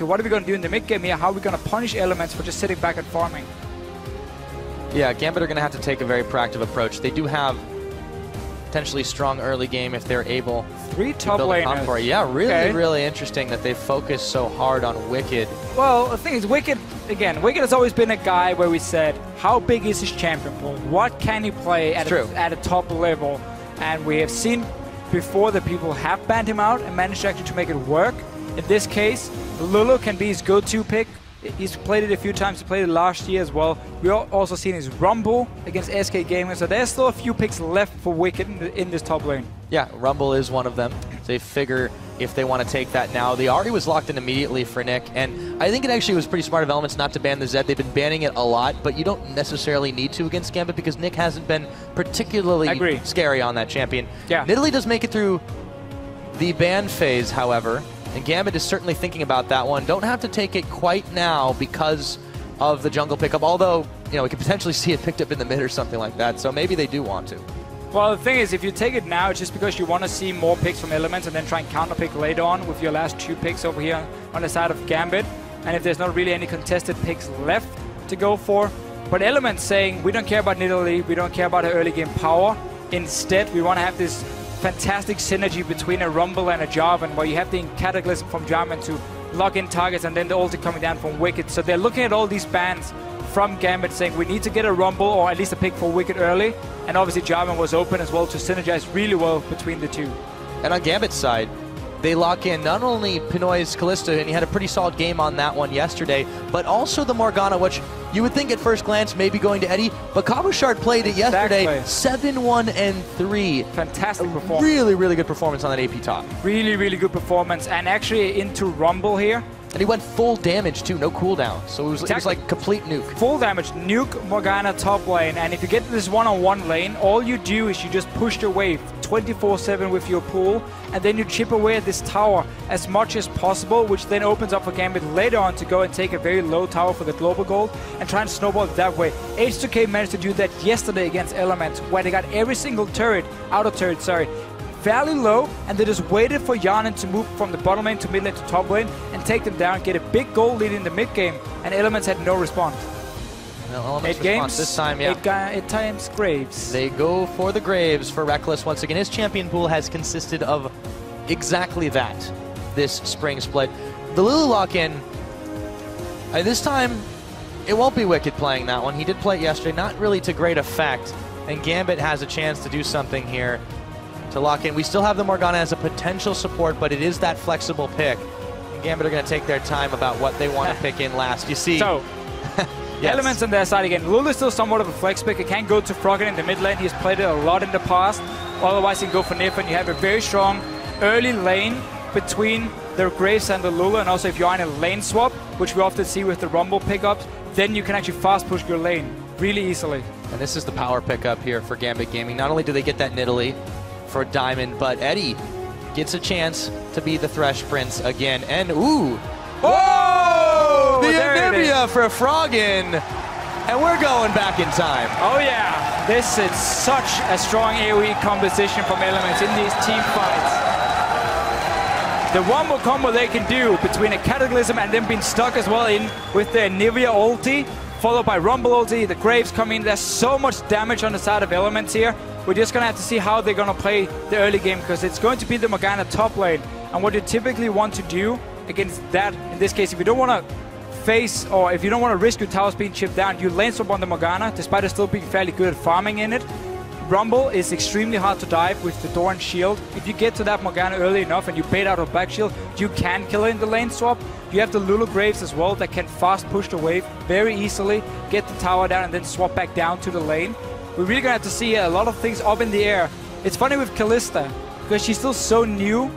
okay, what are we going to do in the mid game here? How are we going to punish Elements for just sitting back and farming? Yeah, Gambit are going to have to take a very proactive approach. They do have potentially strong early game if they're able 3 top laners. Yeah, really interesting that they focus so hard on Wickd. Well, the thing is, Wickd has always been a guy where we said, how big is his champion pool? What can he play at a top level? And we have seen before that people have banned him out and managed actually to make it work. In this case, Lulu can be his go-to pick. He's played it a few times. He played it last year as well. We've also seen his Rumble against SK Gaming. So there's still a few picks left for Wickd in this top lane. Yeah, Rumble is one of them. They figure if they want to take that now. The Ahri was locked in immediately for Nick. And I think it actually was pretty smart of Elements not to ban the Zed. They've been banning it a lot, but you don't necessarily need to against Gambit because Nick hasn't been particularly scary on that champion. Yeah. Nidalee does make it through the ban phase, however. And Gambit is certainly thinking about that one. Don't have to take it quite now because of the jungle pickup, although, you know, we could potentially see it picked up in the mid or something like that, so maybe they do want to. Well, the thing is, if you take it now, it's just because you want to see more picks from Elements and then try and counter-pick later on with your last 2 picks over here on the side of Gambit. And if there's not really any contested picks left to go for. But Elements saying, we don't care about Nidalee, we don't care about her early game power. Instead, we want to have this fantastic synergy between a Rumble and a Jarvan, where you have the Cataclysm from Jarvan to lock in targets and then the ulti coming down from Wickd. So they're looking at all these bans from Gambit saying we need to get a Rumble or at least a pick for Wickd early. And obviously Jarvan was open as well to synergize really well between the two. And on Gambit's side, they lock in not only Pinoy's Kalista, and he had a pretty solid game on that one yesterday, but also the Morgana, which you would think at first glance may be going to Eddie, but Cabochard played it yesterday, 7-1-3. Fantastic performance. Really good performance on that AP top. Really good performance, and actually into Rumble here. And he went full damage too, no cooldown. So it was like complete nuke. Full damage, nuke Morgana top lane, and if you get this one-on-one lane, all you do is you just push the wave 24/7 with your pool, and then you chip away at this tower as much as possible, which then opens up for Gambit later on to go and take a very low tower for the global gold and try and snowball it that way. H2K managed to do that yesterday against Elements, where they got every single outer turret, fairly low, and they just waited for Yarnan to move from the bottom lane to mid lane to top lane and take them down, get a big goal lead in the mid game, and Elements had no response. Well, Elements response this time, yeah. 8 times Graves. They go for the Graves for Rekkles. Once again, his champion pool has consisted of exactly that this spring split. The Lulu lock-in, this time, it won't be Wickd playing that one. He did play it yesterday, not really to great effect, and Gambit has a chance to do something here to lock in. We still have the Morgana as a potential support, but it is that flexible pick. And Gambit are going to take their time about what they want to pick in last. You see... So, yes. Elements on their side again. Lulu is still somewhat of a flex pick. It can go to Froggen in the mid lane. He's played it a lot in the past. Otherwise, he can go for Nyph, and you have a very strong early lane between the Graves and the Lulu. And also, if you're in a lane swap, which we often see with the Rumble pickups, then you can actually fast push your lane really easily. And this is the power pickup here for Gambit Gaming. Not only do they get that Nidalee for Diamond, but Eddie gets a chance to be the Thresh Prince again. And ooh! Whoa! The ANivia for Froggen! And we're going back in time. Oh yeah! This is such a strong AoE composition from Elements in these team fights. The Rumble combo they can do between a Cataclysm and then being stuck as well in with the ANivia ulti, followed by Rumble ulti, the Graves come in. There's so much damage on the side of Elements here. We're just going to have to see how they're going to play the early game, because it's going to be the Morgana top lane. And what you typically want to do against that, in this case, if you don't want to face, or if you don't want to risk your towers being chipped down, you lane swap on the Morgana, despite it still being fairly good at farming in it. Rumble is extremely hard to dive with the Door and Shield. If you get to that Morgana early enough and you bait out her back shield, you can kill her in the lane swap. You have the Lulu Graves as well that can fast push the wave very easily, get the tower down, and then swap back down to the lane. We're really going to have to see a lot of things up in the air. It's funny with Kalista, because she's still so new,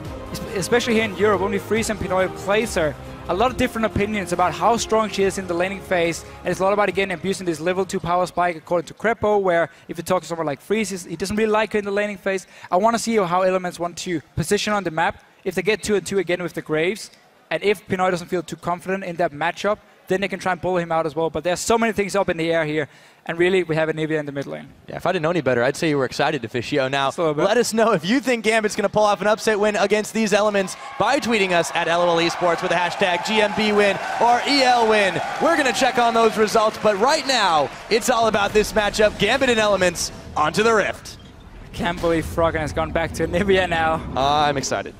especially here in Europe. Only Freeze and Pinoy plays her. A lot of different opinions about how strong she is in the laning phase, and it's a lot about, again, abusing this level 2 power spike according to Crepo, where if you talk to someone like Freeze, he doesn't really like her in the laning phase. I want to see how Elements want to position on the map. If they get 2-2 again with the Graves, and if Pinoy doesn't feel too confident in that matchup, then they can try and pull him out as well. But there's so many things up in the air here. And really, we have ANivia in the mid lane. Yeah, if I didn't know any better, I'd say you were excited, Deficio. Now, let us know if you think Gambit's going to pull off an upset win against these elements by tweeting us at LOL Esports with the hashtag GMB win or EL win. We're going to check on those results, but right now, it's all about this matchup. Gambit and elements onto the Rift. I can't believe Froggen has gone back to ANivia now. I'm excited.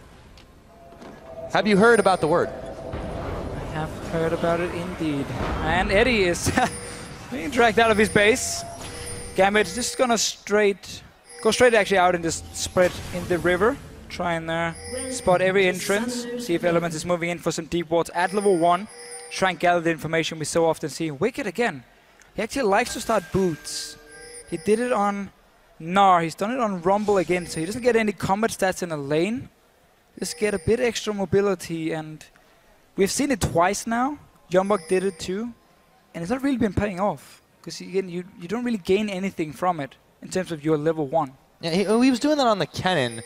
Have you heard about the word? I have heard about it indeed. And Eddie is being dragged out of his base. Gambit is just gonna go straight actually out and just spread in the river. Try and spot every entrance. See if Elements is moving in for some deep wards at level 1. Try and gather the information we so often see. Wickd again. He actually likes to start boots. He did it on Gnar. He's done it on Rumble again, so he doesn't get any combat stats in a lane. Just get a bit extra mobility, and we've seen it twice now. Yombok did it too. And it's not really been paying off, because again, you don't really gain anything from it in terms of your level 1. Yeah, he was doing that on the Kennen,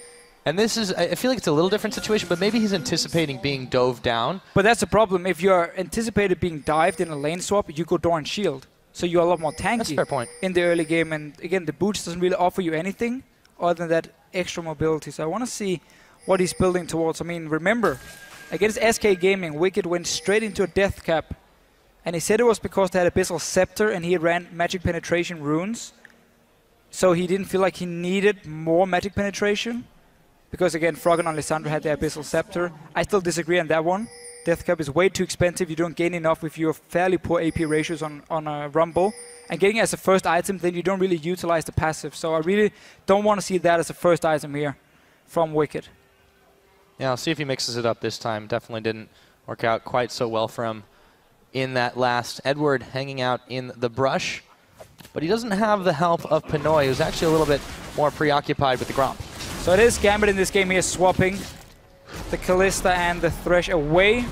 and this is, I feel like it's a little different situation, but maybe he's anticipating being dove down. But that's the problem. If you're anticipated being dived in a lane swap, you go Doran Shield. So you're a lot more tanky. That's a fair point. In the early game. And again, the boots doesn't really offer you anything other than that extra mobility. So I want to see what he's building towards. I mean, remember, against SK Gaming, Wickd went straight into a death cap. And he said it was because they had Abyssal Scepter and he ran Magic Penetration runes. So he didn't feel like he needed more Magic Penetration. Because again, Froggen and Lissandra had the Abyssal Scepter. I still disagree on that one. Death Cap is way too expensive. You don't gain enough if you have fairly poor AP ratios on a Rumble. And getting it as a first item, then you don't really utilize the passive. So I really don't want to see that as a first item here from Wickd. Yeah, I'll see if he mixes it up this time. Definitely didn't work out quite so well for him in that last. Edward hanging out in the brush. But he doesn't have the help of Pinoy, who's actually a little bit more preoccupied with the Gromp. So it is Gambit in this game here swapping the Kalista and the Thresh away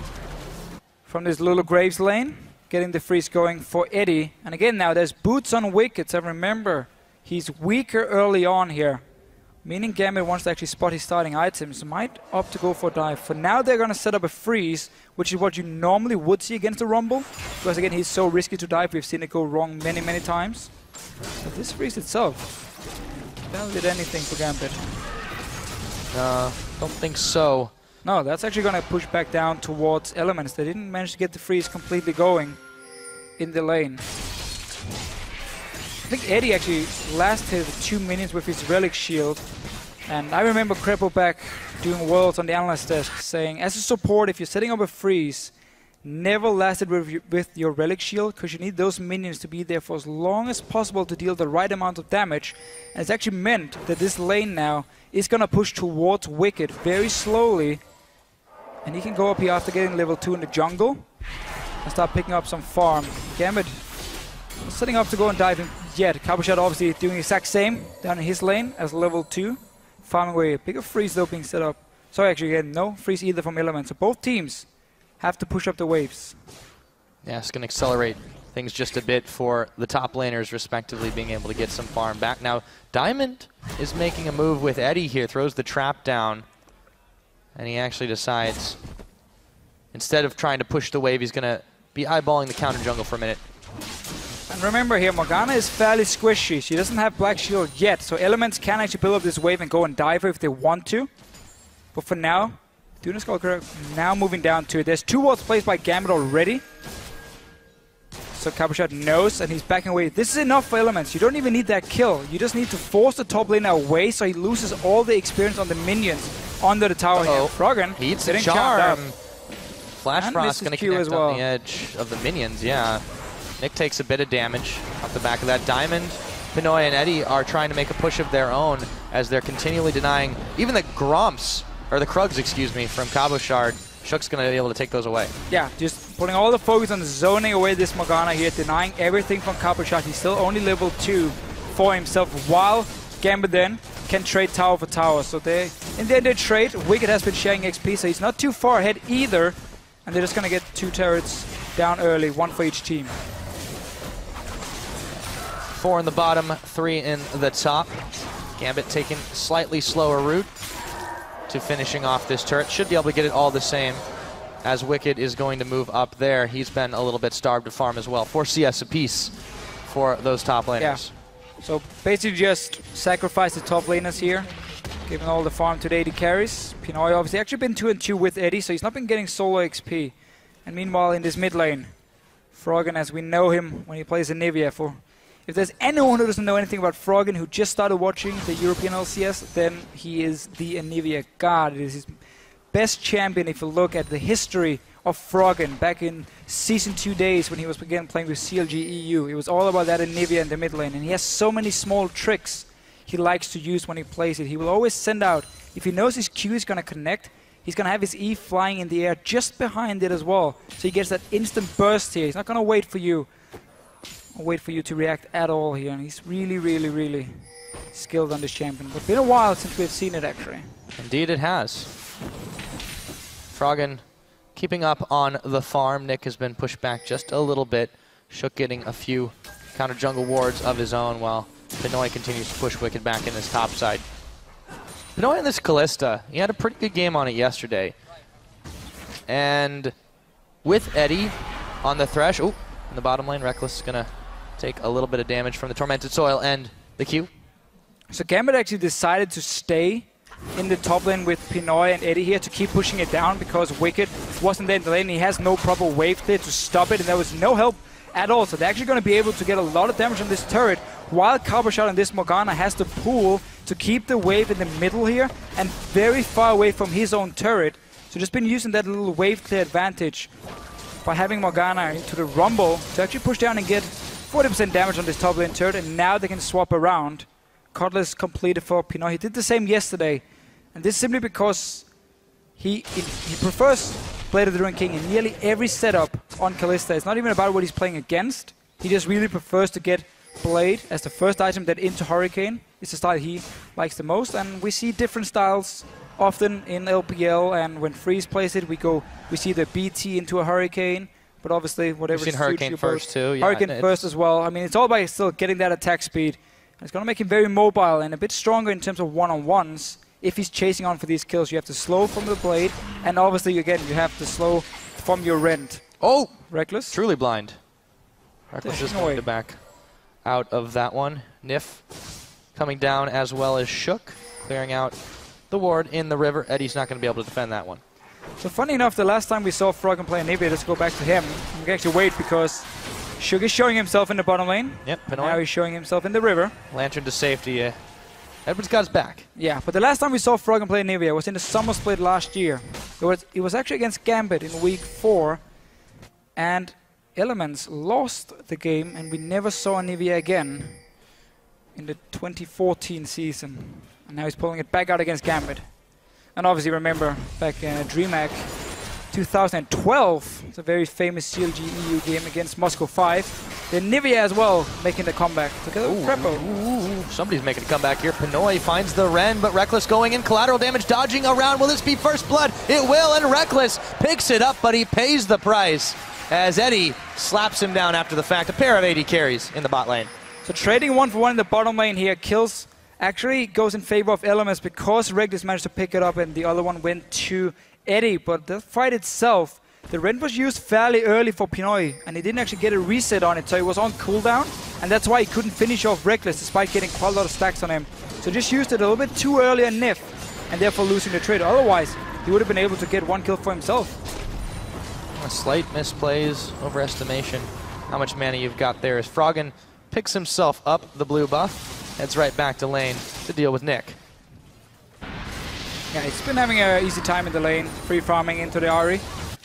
from this Lulu Graves lane, getting the freeze going for Eddie. And again now, there's boots on Wicked, so remember, he's weaker early on here, meaning Gambit wants to actually spot his starting items, might opt to go for a dive. For now, they're going to set up a freeze, which is what you normally would see against a Rumble, because again, he's so risky to dive. We've seen it go wrong many, many times. So this freeze itself barely did anything for Gambit. Don't think so. No, that's actually going to push back down towards Elements. They didn't manage to get the freeze completely going in the lane. I think Eddie actually last hit 2 minions with his Relic Shield. And I remember Crepple back doing Worlds on the analyst desk saying, as a support, if you're setting up a freeze, never last it with your Relic Shield, because you need those minions to be there for as long as possible to deal the right amount of damage. And it's actually meant that this lane now is going to push towards Wicked very slowly. And he can go up here after getting level 2 in the jungle and start picking up some farm. Gambit setting up to go and dive in yet. Cabochard obviously doing the exact same down in his lane as level 2. Farming away. A bigger freeze though being set up. Sorry, actually again, no freeze either from Elements. So both teams have to push up the waves. Yeah, it's going to accelerate things just a bit for the top laners, respectively, being able to get some farm back. Now, Diamond is making a move with Eddie here, throws the trap down, and he actually decides, instead of trying to push the wave, he's going to be eyeballing the counter jungle for a minute. And remember here, Morgana is fairly squishy. She doesn't have Black Shield yet, so Elements can actually build up this wave and go and dive her if they want to. But for now, Duna Skullcracker now moving down to it. There's 2 wards placed by Gambit already. So Cabochard knows, and he's backing away. This is enough for Elements. You don't even need that kill. You just need to force the top laner away so he loses all the experience on the minions under the tower here. Froggen needs a charm. Flash Frost going to connect on the edge of the minions, yeah. Nick takes a bit of damage off the back of that. Diamond, Pinoy, and Eddie are trying to make a push of their own as they're continually denying even the Gromps, or the Krugs, excuse me, from Cabochard. Shook's going to be able to take those away. Yeah, just putting all the focus on zoning away this Morgana here, denying everything from Cabochard. He's still only level 2 for himself, while Gambit then can trade tower for tower. So they, in the end, they trade. Wicked has been sharing XP, so he's not too far ahead either. And they're just going to get 2 turrets down early, 1 for each team. 4 in the bottom, 3 in the top. Gambit taking slightly slower route to finishing off this turret. Should be able to get it all the same as Wickd is going to move up there. He's been a little bit starved to farm as well. 4 CS apiece for those top laners. Yeah. So basically just sacrifice the top laners here, giving all the farm to the AD carries. Pinoy obviously actually been 2-2 with Eddie, so he's not been getting solo XP. And meanwhile in this mid lane, Froggen, as we know him when he plays ANivia, if there's anyone who doesn't know anything about Froggen, who just started watching the European LCS, then he is the ANivia god. It is his best champion if you look at the history of Froggen back in Season 2 days when he was again playing with CLG EU. It was all about that ANivia in the mid lane, and he has so many small tricks he likes to use when he plays it. He will always send out, if he knows his Q is going to connect, he's going to have his E flying in the air just behind it as well. So he gets that instant burst here. He's not going to wait for you to react at all here. And he's really, really, really skilled on this champion. But it's been a while since we've seen it actually. Indeed it has. Froggen keeping up on the farm. Nyph has been pushed back just a little bit. Shook getting a few counter jungle wards of his own while Pinoy continues to push Wickd back in this top side. Pinoy in this Kalista, he had a pretty good game on it yesterday. And with Eddie on the Thresh, in the bottom lane, Rekkles is going to take a little bit of damage from the Tormented Soil and the Q. So Gambit actually decided to stay in the top lane with Pinoy and Eddie here to keep pushing it down because Wickd wasn't there in the lane. He has no proper wave there to stop it, and there was no help at all. So they're actually going to be able to get a lot of damage on this turret, while Cabochard and this Morgana has to pull to keep the wave in the middle here and very far away from his own turret. So just been using that little wave clear advantage by having Morgana into the rumble to actually push down and get 40% damage on this top lane turret, and now they can swap around. Cutlass completed for Pinoy. He did the same yesterday, and this simply because he prefers Blade of the Ruined King in nearly every setup on Kalista. It's not even about what he's playing against. He just really prefers to get Blade as the first item, that into Hurricane. It's the style he likes the most, and we see different styles often in LPL, and when Freeze plays it, we see the BT into a Hurricane, but obviously whatever suits Hurricane you first too. Yeah, Hurricane first as well. I mean, it's all about still getting that attack speed. It's going to make him very mobile and a bit stronger in terms of one-on-ones. If he's chasing on for these kills, you have to slow from the Blade, and obviously, again, you have to slow from your Rend. Oh! Rekkles? Truly blind. Rekkles just going to back out of that one. Nyph coming down as well as Shook, clearing out the ward in the river. Eddie's not going to be able to defend that one. So funny enough, the last time we saw Froggen play ANivia, let's go back to him. We can actually wait because Shook is showing himself in the bottom lane. Yep, Pinoy. Now he's showing himself in the river. Lantern to safety. Edward's got his back. Yeah, but the last time we saw Froggen play ANivia was in the summer split last year. It was actually against Gambit in week 4, and Elements lost the game, and we never saw ANivia again in the 2014 season. And now he's pulling it back out against Gambit. And obviously remember, back in DreamHack 2012, it's a very famous CLG EU game against Moscow 5. The ANivia as well making the comeback together with Prepo. Somebody's making a comeback here. Pinoy finds the Ren, but Rekkles going in. Collateral damage, dodging around. Will this be first blood? It will, and Rekkles picks it up, but he pays the price as Eddie slaps him down after the fact. A pair of AD carries in the bot lane. So trading 1-for-1 in the bottom lane here, kills actually goes in favor of Elements because Rekkles managed to pick it up and the other one went to Eddie. But the fight itself, the Rend was used fairly early for Pinoy, and he didn't actually get a reset on it, so it was on cooldown, and that's why he couldn't finish off Rekkles despite getting quite a lot of stacks on him. So just used it a little bit too early on Nyph, and therefore losing the trade. Otherwise, he would have been able to get 1 kill for himself. A slight misplays, overestimation. How much mana you've got there as Froggen picks himself up the blue buff, heads right back to lane to deal with Nyph. Yeah, he's been having an easy time in the lane, free farming into the Ahri.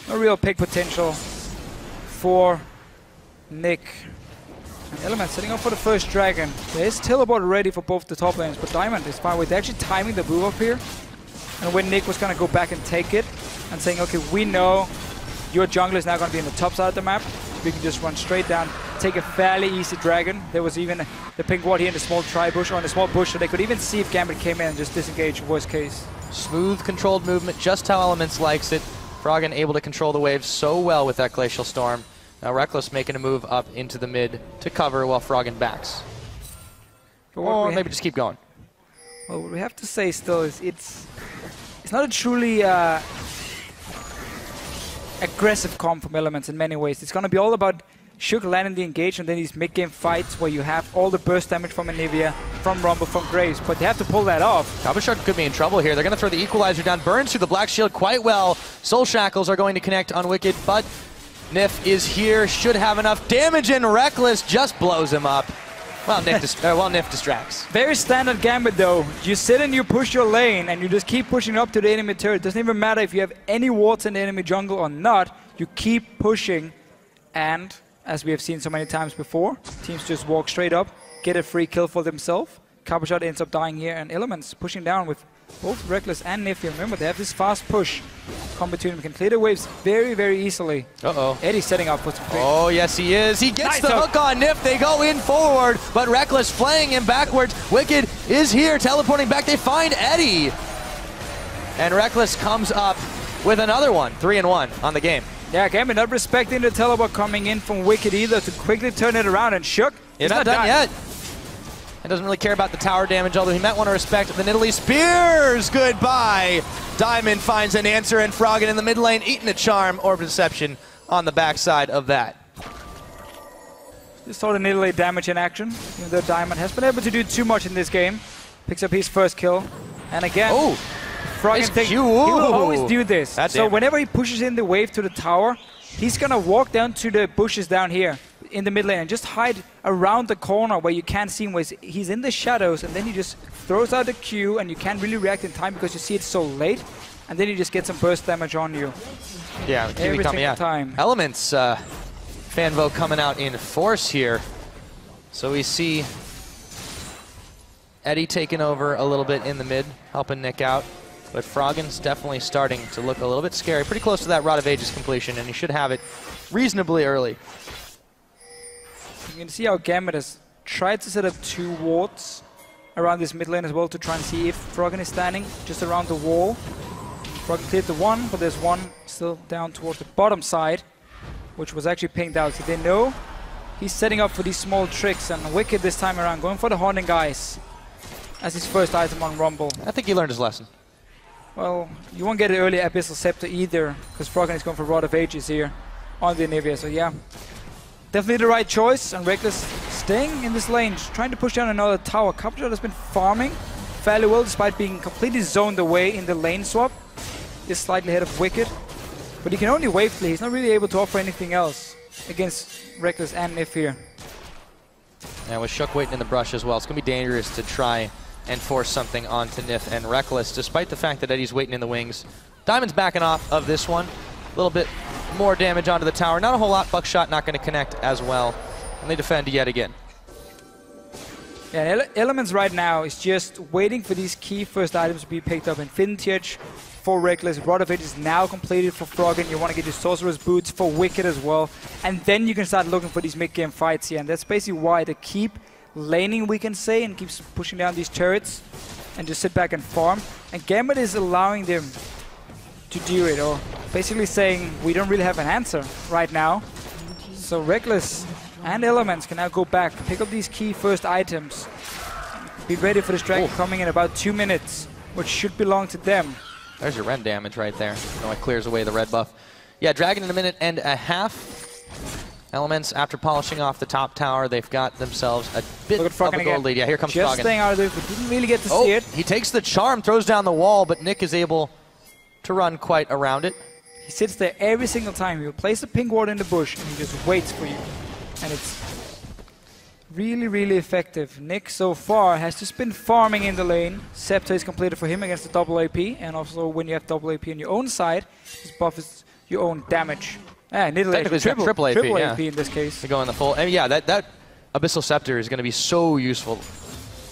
No real pick potential for Nyph. And Element setting up for the first dragon. There is teleport ready for both the top lanes, but Diamond is fine with actually timing the move up here. And when Nyph was going to go back and take it and saying, okay, we know your jungle is now going to be in the top side of the map. We can just run straight down, take a fairly easy dragon. There was even the pink ward here in the small tri-bush, or in the small bush, so they could even see if Gambit came in and just disengage worst case. Smooth, controlled movement, just how Elements likes it. Froggen able to control the waves so well with that Glacial Storm. Now Rekkles making a move up into the mid to cover while Froggen backs. Or maybe just keep going. Well, what we have to say still is it's not a truly aggressive comp from Elements in many ways. It's going to be all about Shook landing the engage and then these mid-game fights where you have all the burst damage from ANivia, from Rumble, from Graves, but they have to pull that off. Cabochard could be in trouble here. They're going to throw the equalizer down. Burns through the black shield quite well. Soul Shackles are going to connect on Wickd, but Nyph is here, should have enough damage, and Rekkles just blows him up. Well, Nyph distracts. Very standard Gambit though. You sit and you push your lane and you just keep pushing up to the enemy turret. It doesn't even matter if you have any wards in the enemy jungle or not. You keep pushing, and as we have seen so many times before, teams just walk straight up, get a free kill for themselves. Cabochard ends up dying here, and Elements pushing down with both Rekkles and Nyph. Remember, they have this fast push. Come between them, can clear the waves very, very easily. Uh-oh. Eddie's setting up for some free. Oh, yes, he is. He gets the hook on Nyph. They go in forward, but Rekkles flaying him backwards. Wickd is here, teleporting back. They find Eddie. And Rekkles comes up with another one. 3-1 on the game. Yeah, Gambit not respecting the teleport coming in from Wickd either to quickly turn it around, and Shook, he's not done yet. He doesn't really care about the tower damage, although he might want to respect the Nidalee spears. Goodbye. Diamond finds an answer, and Froggen in the mid lane eating a charm or deception on the backside of that. Just saw the Nidalee damage in action, even though Diamond has been able to do too much in this game. Picks up his first kill, and again, Froggen thinks he will always do this. So whenever he pushes in the wave to the tower, he's gonna walk down to the bushes down here in the mid lane and just hide around the corner where you can't see him, where he's in the shadows, and then he just throws out the Q and you can't really react in time because you see it so late, and then you just get some burst damage on you. Yeah, every single time. Elements fan vote coming out in force here. So we see Eddie taking over a little bit in the mid, helping Nick out. But Froggen's definitely starting to look a little bit scary. Pretty close to that Rod of Ages completion, and he should have it reasonably early. You can see how Gambit has tried to set up 2 wards around this mid lane as well to try and see if Froggen is standing just around the wall. Froggen cleared the one, but there's one still down towards the bottom side, which was actually pinged out. So they know he's setting up for these small tricks, and Wickd this time around going for the Haunting Guys as his first item on Rumble. I think he learned his lesson. Well, you won't get an early Abyssal Scepter either, because Froggen is going for Rod of Ages here on the ANivia, so yeah. Definitely the right choice, and Rekkles staying in this lane, trying to push down another tower. Cabochard has been farming fairly well, despite being completely zoned away in the lane swap. Is slightly ahead of Wickd, but he can only wave play. He's not really able to offer anything else against Rekkles and Nyph here. And with Shook waiting in the brush as well, it's going to be dangerous to try and force something onto Nyph and Rekkles, despite the fact that Eddie's waiting in the wings. Diamond's backing off of this one. A little bit more damage onto the tower. Not a whole lot. Buckshot not going to connect as well. And they defend yet again. Yeah, Elements right now is just waiting for these key first items to be picked up. Infinity Edge for Rekkles. Rod of Ages is now completed for Froggen. You want to get your Sorcerer's Boots for Wickd as well. And then you can start looking for these mid-game fights here. And that's basically why they keep laning, we can say, and keeps pushing down these turrets and just sit back and farm. And Gambit is allowing them to do it, or basically saying we don't really have an answer right now. So Rekkles and Elements can now go back, pick up these key first items, be ready for this dragon coming in about 2 minutes, which should belong to them. There's your red damage right there. It clears away the red buff. Yeah, dragon in a minute and a half. Elements, after polishing off the top tower, they've got themselves a bit of a gold lead. Yeah, here comes Froggen. Just staying out of it, but didn't really get to see it. He takes the charm, throws down the wall, but Nick is able to run quite around it. He sits there every single time. He will place a pink ward in the bush, and he just waits for you. And it's really, really effective. Nick, so far, has just been farming in the lane. Scepter is completed for him against the double AP, and also when you have double AP on your own side, this buffs your own damage. Nidalee triple AP in this case. To go in the full. And yeah, that Abyssal Scepter is going to be so useful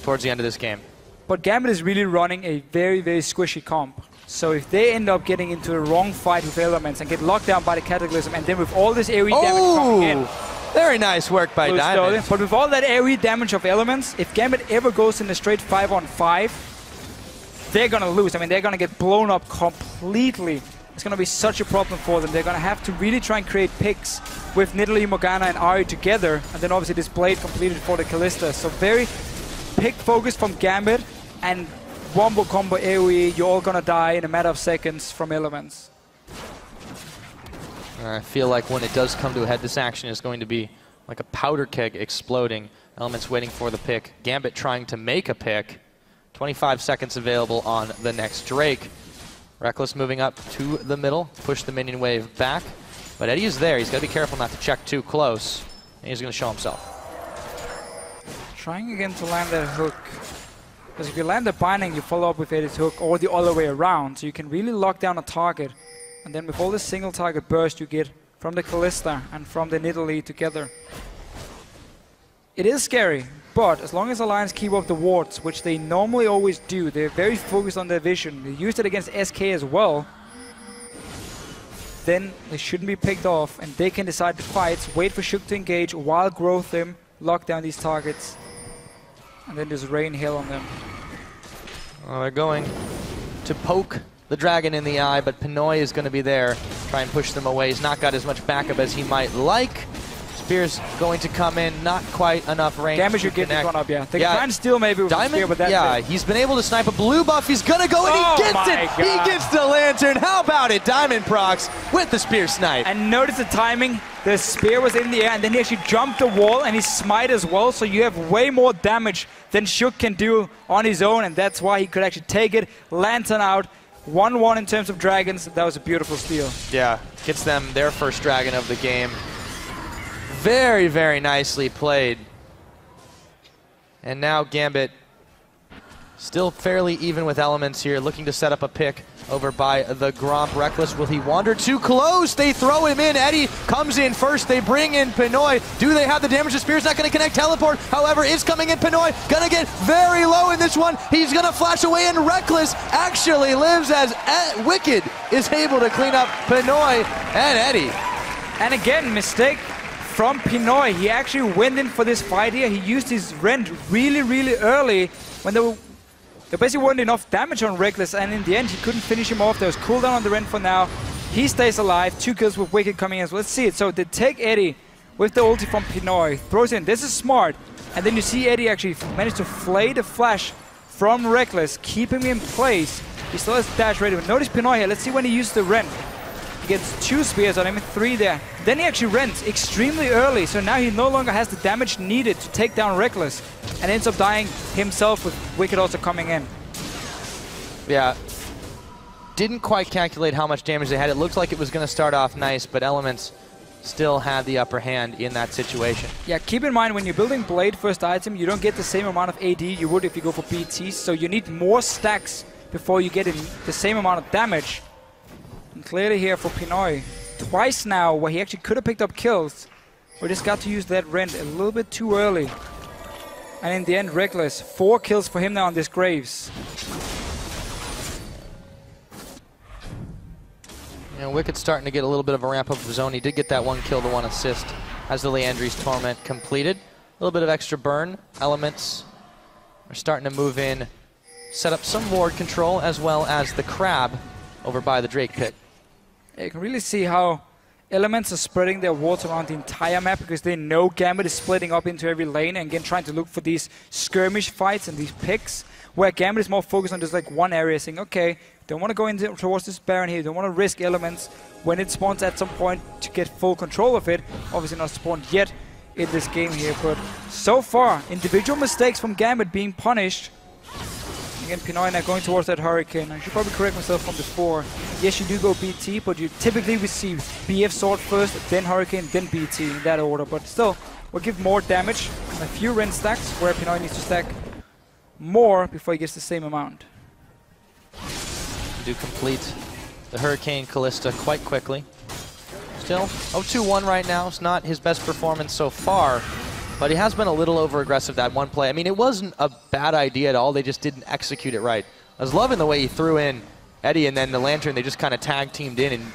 towards the end of this game. But Gambit is really running a very, very squishy comp. So if they end up getting into the wrong fight with Elements and get locked down by the Cataclysm, and then with all this AoE damage coming in. Very nice work by Diamond. But with all that AoE damage of Elements, if Gambit ever goes in a straight 5-on-5, they're going to lose. I mean, they're going to get blown up completely. It's going to be such a problem for them. They're going to have to really try and create picks with Nidalee, Morgana, and Ahri together. And then obviously this blade completed for the Kalista. So very pick focus from Gambit, and wombo combo AoE, you're all going to die in a matter of seconds from Elements. I feel like when it does come to a head, this action is going to be like a powder keg exploding. Elements waiting for the pick. Gambit trying to make a pick. 25 seconds available on the next Drake. Rekkles moving up to the middle, push the minion wave back. But Eddie is there. He's got to be careful not to check too close. And he's going to show himself. Trying again to land that hook. Because if you land the binding, you follow up with Eddie's hook, or the other way around. So you can really lock down a target. And then with all the single target burst you get from the Kalista and from the Nidalee together. It is scary, but as long as Alliance keep up the wards, which they normally always do, they're very focused on their vision. They used it against SK as well. Then they shouldn't be picked off, and they can decide the fights, wait for Shook to engage, while growth them, lock down these targets, and then just rain hell on them. Well, they're going to poke the dragon in the eye, but Pinoy is going to be there, try and push them away. He's not got as much backup as he might like. Spear's going to come in, not quite enough range. Damage you get this one up, yeah. They can try and steal maybe with Diamond, Spear, but that's yeah, it. He's been able to snipe a blue buff. He's going to go, and he gets it! God. He gets the lantern. How about it? Diamondprox with the Spear snipe. And notice the timing. The Spear was in the air, and then he actually jumped the wall, and he smite as well, so you have way more damage than Shook can do on his own, and that's why he could actually take it. Lantern out. 1-1 in terms of dragons. That was a beautiful steal. Yeah, gets them their first dragon of the game. Very, very nicely played. And now Gambit still fairly even with elements here, looking to set up a pick over by the Gromp. Rekkles, will he wander too close? They throw him in. Eddie comes in first. They bring in Pinoy. Do they have the damage? The Spear's not going to connect. Teleport, however, is coming in. Pinoy going to get very low in this one. He's going to flash away, and Rekkles actually lives as Wickd is able to clean up Pinoy and Eddie. And again, mistake from Pinoy. He actually went in for this fight here. He used his rend really, really early when there basically wasn't enough damage on Rekkles, and in the end he couldn't finish him off. There was cooldown on the rend for now. He stays alive. 2 kills with Wickd coming in. So let's see it. So they take Eddie with the ulti from Pinoy, throws in. This is smart. And then you see Eddie actually manage to flay the flash from Rekkles, keep him in place. He still has dash ready. But notice Pinoy here. Let's see when he used the rend. He gets 2 spears on him, 3 there. Then he actually rents extremely early, so now he no longer has the damage needed to take down Rekkles, and ends up dying himself with Wickd also coming in. Yeah, didn't quite calculate how much damage they had. It looked like it was going to start off nice, but Elements still had the upper hand in that situation. Yeah, keep in mind when you're building Blade first item, you don't get the same amount of AD you would if you go for BT, so you need more stacks before you get in the same amount of damage. And clearly here for Pinoy, twice now where he actually could have picked up kills, but just got to use that rend a little bit too early. And in the end, Rekkles, 4 kills for him now on this Graves. You know, Wickd's starting to get a little bit of a ramp up of his own. He did get that 1 kill to 1 assist as the Leandri's Torment completed. A little bit of extra burn. Elements are starting to move in, set up some ward control as well as the crab over by the Drake pit. Yeah, you can really see how Elements are spreading their wards around the entire map because they know Gambit is splitting up into every lane and again trying to look for these skirmish fights and these picks where Gambit is more focused on just like one area, saying, okay, don't want to go into towards this Baron here, don't want to risk Elements when it spawns at some point to get full control of it. Obviously not spawned yet in this game here, but so far, individual mistakes from Gambit being punished. Again, Pinoy now going towards that Hurricane. I should probably correct myself from before. Yes, you do go BT, but you typically receive BF Sword first, then Hurricane, then BT in that order. But still, will give more damage and a few rend stacks where Pinoy needs to stack more before he gets the same amount. Do complete the Hurricane Kalista quite quickly. Still 0-2-1 right now. It's not his best performance so far, but he has been a little over-aggressive that one play. I mean, it wasn't a bad idea at all. They just didn't execute it right. I was loving the way he threw in Eddie and then the Lantern. They just kind of tag-teamed in and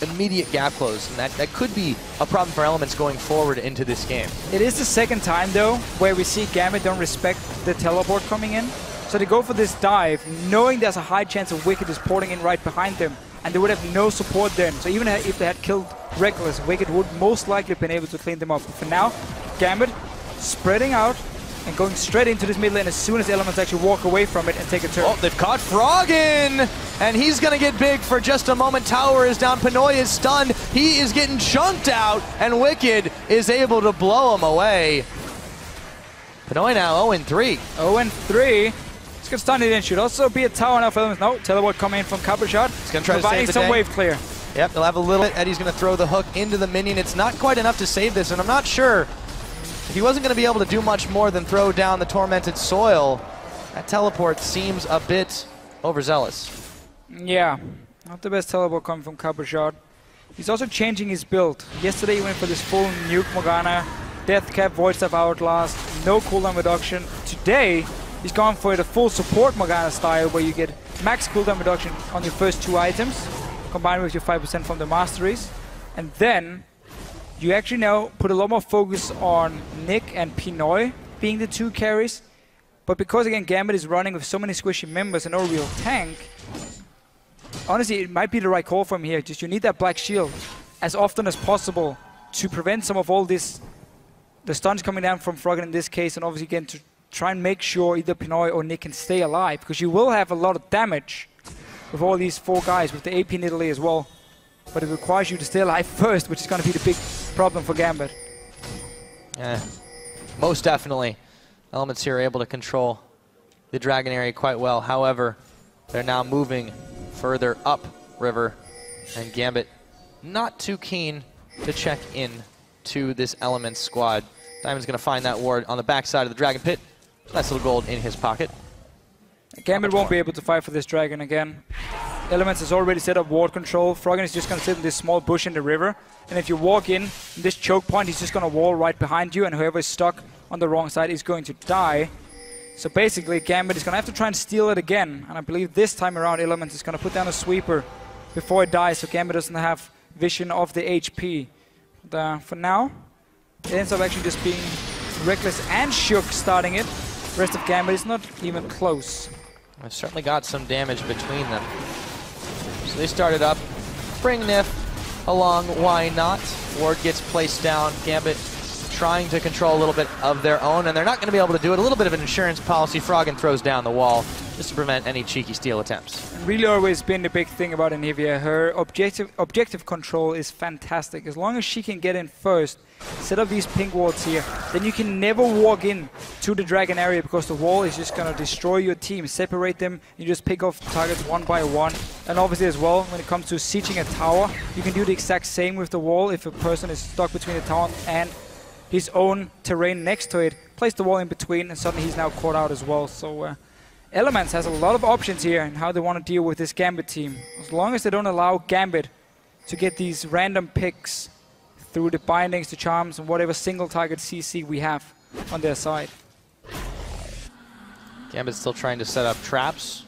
immediate gap close. And that could be a problem for Elements going forward into this game. It is the second time, though, where we see Gambit don't respect the teleport coming in. So they go for this dive, knowing there's a high chance of Wickd is porting in right behind them, and they would have no support then. So even if they had killed Rekkles, Wickd would most likely have been able to clean them up. But for now, Gambit spreading out, and going straight into this mid lane as soon as Elements actually walk away from it and take a turn. Oh, they've caught Froggen! And he's gonna get big for just a moment. Tower is down, Pinoy is stunned, he is getting chunked out, and Wickd is able to blow him away. Pinoy now 0-3. 0-3. He's gonna stun it in. Should also be a tower now for Elements. No, teleport coming in from Cabochard. He's gonna try to providing save the some day. wave clear. Yep, they'll have a little bit. Eddie's gonna throw the hook into the minion. It's not quite enough to save this, and I'm not sure if he wasn't gonna be able to do much more than throw down the Tormented Soil. That teleport seems a bit overzealous. Yeah, not the best teleport coming from Cabochard. He's also changing his build. Yesterday he went for this full nuke Morgana, Death Cap, Void Staff Outlast, no cooldown reduction. Today he's gone for the full support Morgana style where you get max cooldown reduction on your first 2 items, combined with your 5% from the masteries. And then you actually now put a lot more focus on Nick and Pinoy being the 2 carries. But because again Gambit is running with so many squishy members and no real tank, honestly it might be the right call from here. Just you need that black shield as often as possible to prevent some of all this, the stuns coming down from Froggen in this case, and obviously again to try and make sure either Pinoy or Nick can stay alive, because you will have a lot of damage with all these 4 guys, with the AP Nidalee as well. But it requires you to stay alive first, which is going to be the big problem for Gambit. Yeah, most definitely. Elements here are able to control the Dragon area quite well. However, they're now moving further up river, and Gambit not too keen to check in to this Elements squad. Diamond's going to find that ward on the backside of the Dragon Pit. Nice little gold in his pocket. Gambit won't be able to fight for this dragon again. Elements has already set up ward control. Froggen is just going to sit in this small bush in the river. And if you walk in this choke point, he's just going to wall right behind you, and whoever is stuck on the wrong side is going to die. So basically, Gambit is going to have to try and steal it again. And I believe this time around, Elements is going to put down a sweeper before it dies, so Gambit doesn't have vision of the HP. But, for now, it ends up actually just being Rekkles and Shook starting it. The rest of Gambit is not even close. They've certainly got some damage between them. So they started up. Bring Nyph along, why not? Ward gets placed down. Gambit trying to control a little bit of their own, and they're not going to be able to do it. A little bit of an insurance policy. Froggen throws down the wall just to prevent any cheeky steal attempts. And really always been the big thing about ANivia. Her objective control is fantastic. As long as she can get in first, set up these pink wards here, then you can never walk in to the dragon area, because the wall is just going to destroy your team, separate them, you just pick off targets one by one. And obviously as well, when it comes to sieging a tower, you can do the exact same with the wall. If a person is stuck between the tower and his own terrain next to it, place the wall in between, and suddenly he's now caught out as well. So Elements has a lot of options here in how they want to deal with this Gambit team. As long as they don't allow Gambit to get these random picks through the bindings, the charms, and whatever single target CC we have on their side. Gambit's still trying to set up traps,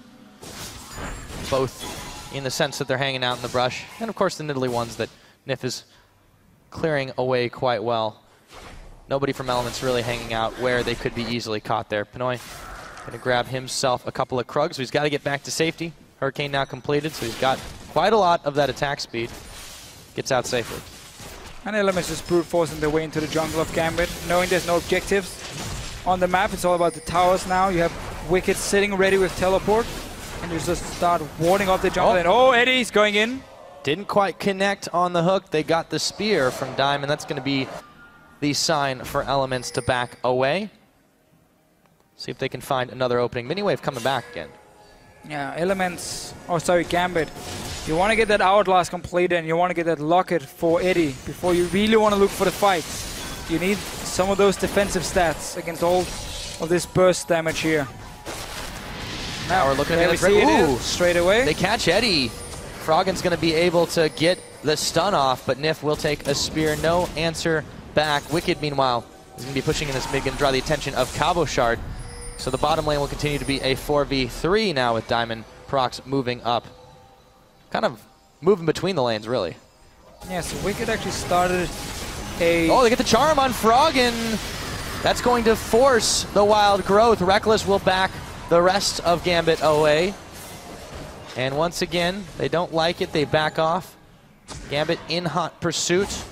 both in the sense that they're hanging out in the brush, and of course the Nidalee ones that Nyph is clearing away quite well. Nobody from Elements really hanging out where they could be easily caught there. Pinoy going to grab himself a couple of Krugs, so he's got to get back to safety. Hurricane now completed, so he's got quite a lot of that attack speed. Gets out safely. And Elements just brute forcing their way into the jungle of Gambit, knowing there's no objectives on the map. It's all about the towers now. You have Wickd sitting ready with teleport, and you just start warding off the jungle. And Eddie's going in. Didn't quite connect on the hook. They got the spear from Diamond. That's going to be the sign for Elements to back away. See if they can find another opening. Miniwave coming back again. Yeah, Elements, Gambit. You want to get that Outlast completed, and you want to get that Locket for Eddie before you really want to look for the fight. You need some of those defensive stats against all of this burst damage here. Now we're looking at it straight away. They catch Eddie. Froggen's going to be able to get the stun off, but Nyph will take a spear. No answer back. Wickd, meanwhile, is going to be pushing in this mid, going to draw the attention of Cabochard. So the bottom lane will continue to be a 4v3 now with Diamondprox moving up. Kind of moving between the lanes, really. Yeah, so Wickd actually started a... Oh, they get the charm on Froggen. That's going to force the wild growth. Rekkles will back the rest of Gambit away. And once again, they don't like it. They back off. Gambit in hot pursuit.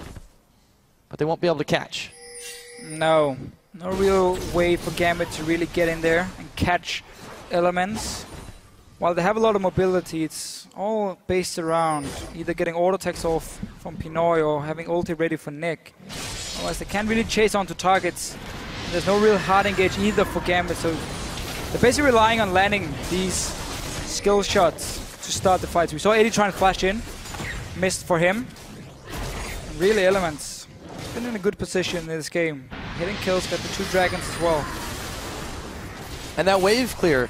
But they won't be able to catch. No, No real way for Gambit to really get in there and catch elements. While they have a lot of mobility, it's all based around either getting auto attacks off from Pinoy or having ulti ready for Nick. Otherwise, they can't really chase onto targets. There's no real hard engage either for Gambit, so they're basically relying on landing these skill shots to start the fights. We saw AD trying to flash in, missed for him. And really, Elements been in a good position in this game. Hitting kills, got the 2 dragons as well. And that wave clear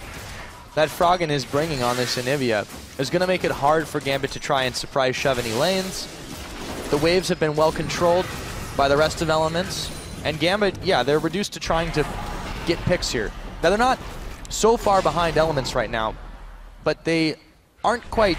that Froggen is bringing on this ANivia is going to make it hard for Gambit to try and surprise shove any lanes. The waves have been well controlled by the rest of Elements. And Gambit, yeah, they're reduced to trying to get picks here. Now, they're not so far behind Elements right now, but they aren't quite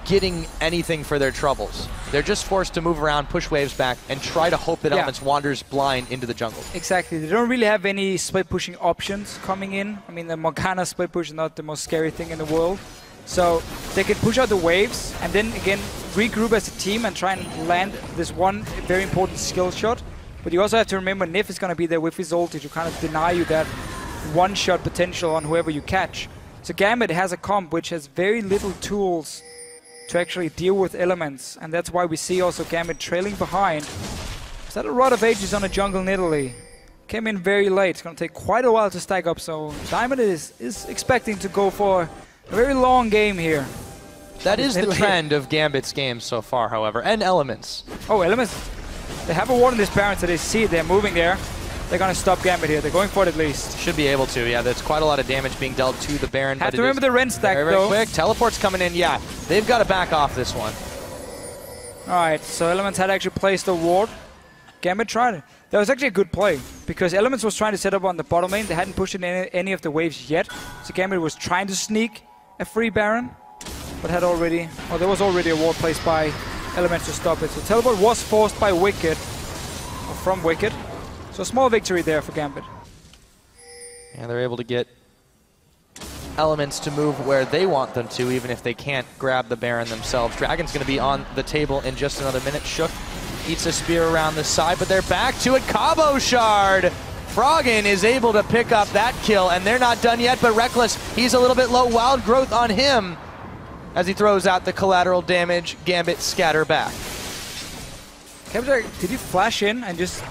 getting anything for their troubles. They're just forced to move around, push waves back, and try to hope that Elements wanders blind into the jungle. Exactly. They don't really have any split pushing options coming in. I mean, the Morgana split push is not the most scary thing in the world. So they can push out the waves and then again regroup as a team and try and land this one very important skill shot. But you also have to remember Nyph is going to be there with his ulti to kind of deny you that one-shot potential on whoever you catch. So Gambit has a comp which has very little tools to actually deal with Elements, and that's why we see also Gambit trailing behind. Is that a Rod of Ages on a jungle Nidalee? Came in very late. It's going to take quite a while to stack up, so Diamond is expecting to go for a very long game here. That is the trend of Gambit's games so far, however, and Elements. Oh, Elements. They have a ward in this Baron, so they see it. They're moving there. They're going to stop Gambit here. They're going for it at least. Should be able to, yeah. There's quite a lot of damage being dealt to the Baron. Have to remember the Ren stack, very, though. Very quick. Teleport's coming in, yeah. They've got to back off this one. Alright, so Elements had actually placed a ward. Gambit tried it. That was actually a good play, because Elements was trying to set up on the bottom lane. They hadn't pushed in any of the waves yet. So Gambit was trying to sneak a free Baron, but had already... Well, there was already a ward placed by Elements to stop it. So teleport was forced by Wickd, or from Wickd. So a small victory there for Gambit. And they're able to get Elements to move where they want them to, even if they can't grab the Baron themselves. Dragon's going to be on the table in just another minute. Shook eats a spear around the side, but they're back to it. Cabochard! Froggen is able to pick up that kill, and they're not done yet, but Rekkles, he's a little bit low. Wild growth on him as he throws out the collateral damage. Gambit scatter back. Cabochard, did he flash in and just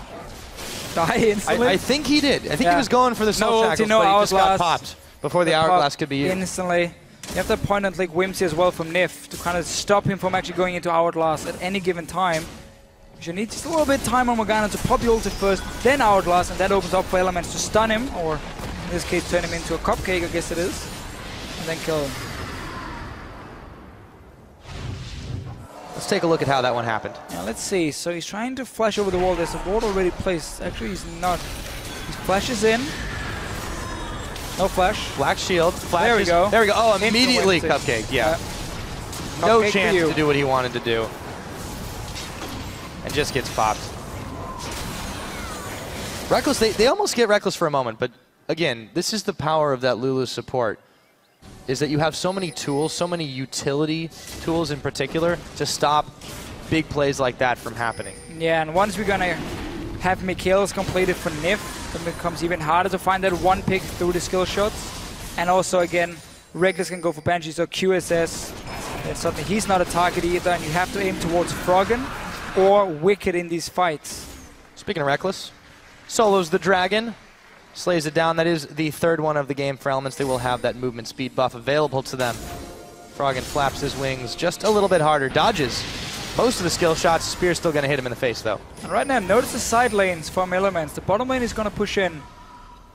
die instantly? I think he did. I think he was going for the soul shackles, but he just got popped before the hourglass could be used. Instantly. You have that point and click Whimsy as well from Nyph to kind of stop him from actually going into hourglass at any given time. You need just a little bit of time on Morgana to pop the ulti first, then hourglass, and that opens up for Elements to stun him, or in this case turn him into a cupcake, I guess it is, and then kill him. Let's take a look at how that one happened. Yeah, let's see. So he's trying to flash over the wall. There's a ward already placed. Actually, he's not. He flashes in. No flash. Black shield. Flashes. There we go. There we go. Oh, immediately cupcake. Yeah. No Cupcake chance to do what he wanted to do. And just gets popped. Rekkles, they almost get Rekkles for a moment, but again, this is the power of that Lulu support, is that you have so many tools, so many utility tools in particular, to stop big plays like that from happening. Yeah, and once we're going to have Mikhail's completed for Nyph, it becomes even harder to find that one pick through the skill shots. And also, again, Rekkles can go for Banshee, so QSS, and suddenly he's not a target either, and you have to aim towards Froggen or Wickd in these fights. Speaking of Rekkles, solos the dragon, slays it down. That is the third one of the game for Elements. They will have that movement speed buff available to them. Froggen flaps his wings just a little bit harder, dodges most of the skill shots. Spear's still going to hit him in the face, though. And right now, notice the side lanes from Elements. The bottom lane is going to push in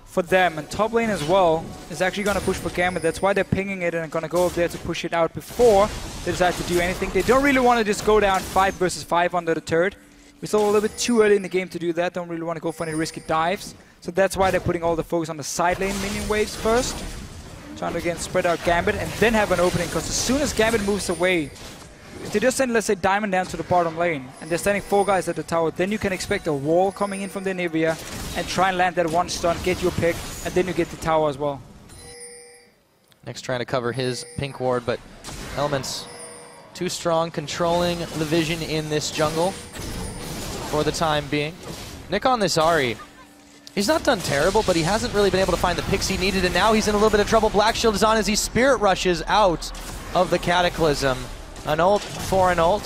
for them, and top lane as well is actually going to push for Gambit. That's why they're pinging it and going to go up there to push it out before they decide to do anything. They don't really want to just go down 5 versus 5 under the turret. We're still a little bit too early in the game to do that. Don't really want to go for any risky dives. So that's why they're putting all the focus on the side lane minion waves first. Trying to again spread out Gambit and then have an opening, because as soon as Gambit moves away, if they just send, let's say, Diamond down to the bottom lane and they're standing 4 guys at the tower, then you can expect a wall coming in from the ANivia and try and land that one stun, get your pick, and then you get the tower as well. Next trying to cover his pink ward, but Elements too strong, controlling the vision in this jungle for the time being. Nick on this Ahri. He's not done terrible, but he hasn't really been able to find the picks he needed, and now he's in a little bit of trouble. Black Shield is on as he Spirit Rushes out of the Cataclysm. An ult for an ult.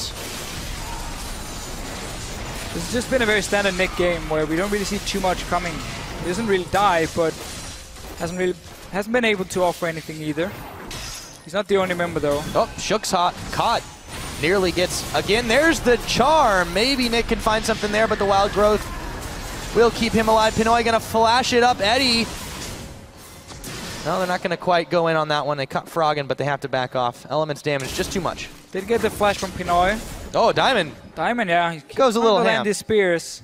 This has just been a very standard Nick game where we don't really see too much coming. He doesn't really die, but hasn't been able to offer anything either. He's not the only member though. Oh, Shook's hot, caught. Nearly gets, again, there's the charm. Maybe Nick can find something there, but the wild growth will keep him alive. Pinoy gonna flash it up, Eddie. No, they're not gonna quite go in on that one. They cut Froggen, but they have to back off. Elements damage, just too much. Did get the flash from Pinoy. Oh, Diamond. Diamond, yeah. He goes a little ham. His spears.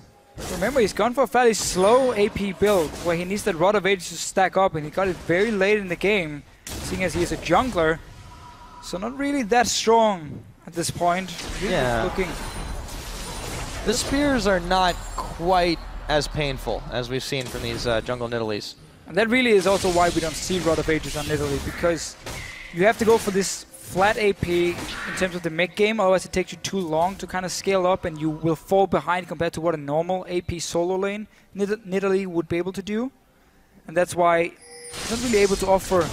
Remember, he's gone for a fairly slow AP build where he needs that Rod of Ages to stack up, and he got it very late in the game, seeing as he is a jungler. So not really that strong at this point. Really looking. The spears are not quite as painful as we've seen from these jungle Nidalees. And that really is also why we don't see Rod of Ages on Nidalee, because you have to go for this flat AP in terms of the mid game, otherwise it takes you too long to kind of scale up and you will fall behind compared to what a normal AP solo lane Nidalee would be able to do. And that's why he's not really able to offer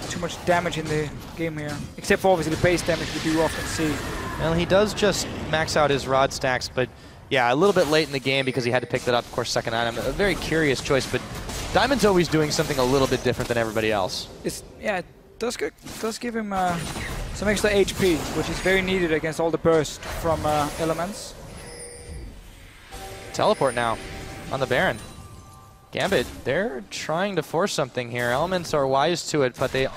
too much damage in the game here, except for obviously the base damage we do often see. Well, he does just max out his rod stacks, but yeah, a little bit late in the game because he had to pick that up, of course, second item. A very curious choice, but Diamond's always doing something a little bit different than everybody else. Yeah, it does give him some extra HP, which is very needed against all the burst from elements. Teleport now on the Baron. Gambit, they're trying to force something here. Elements are wise to it, but they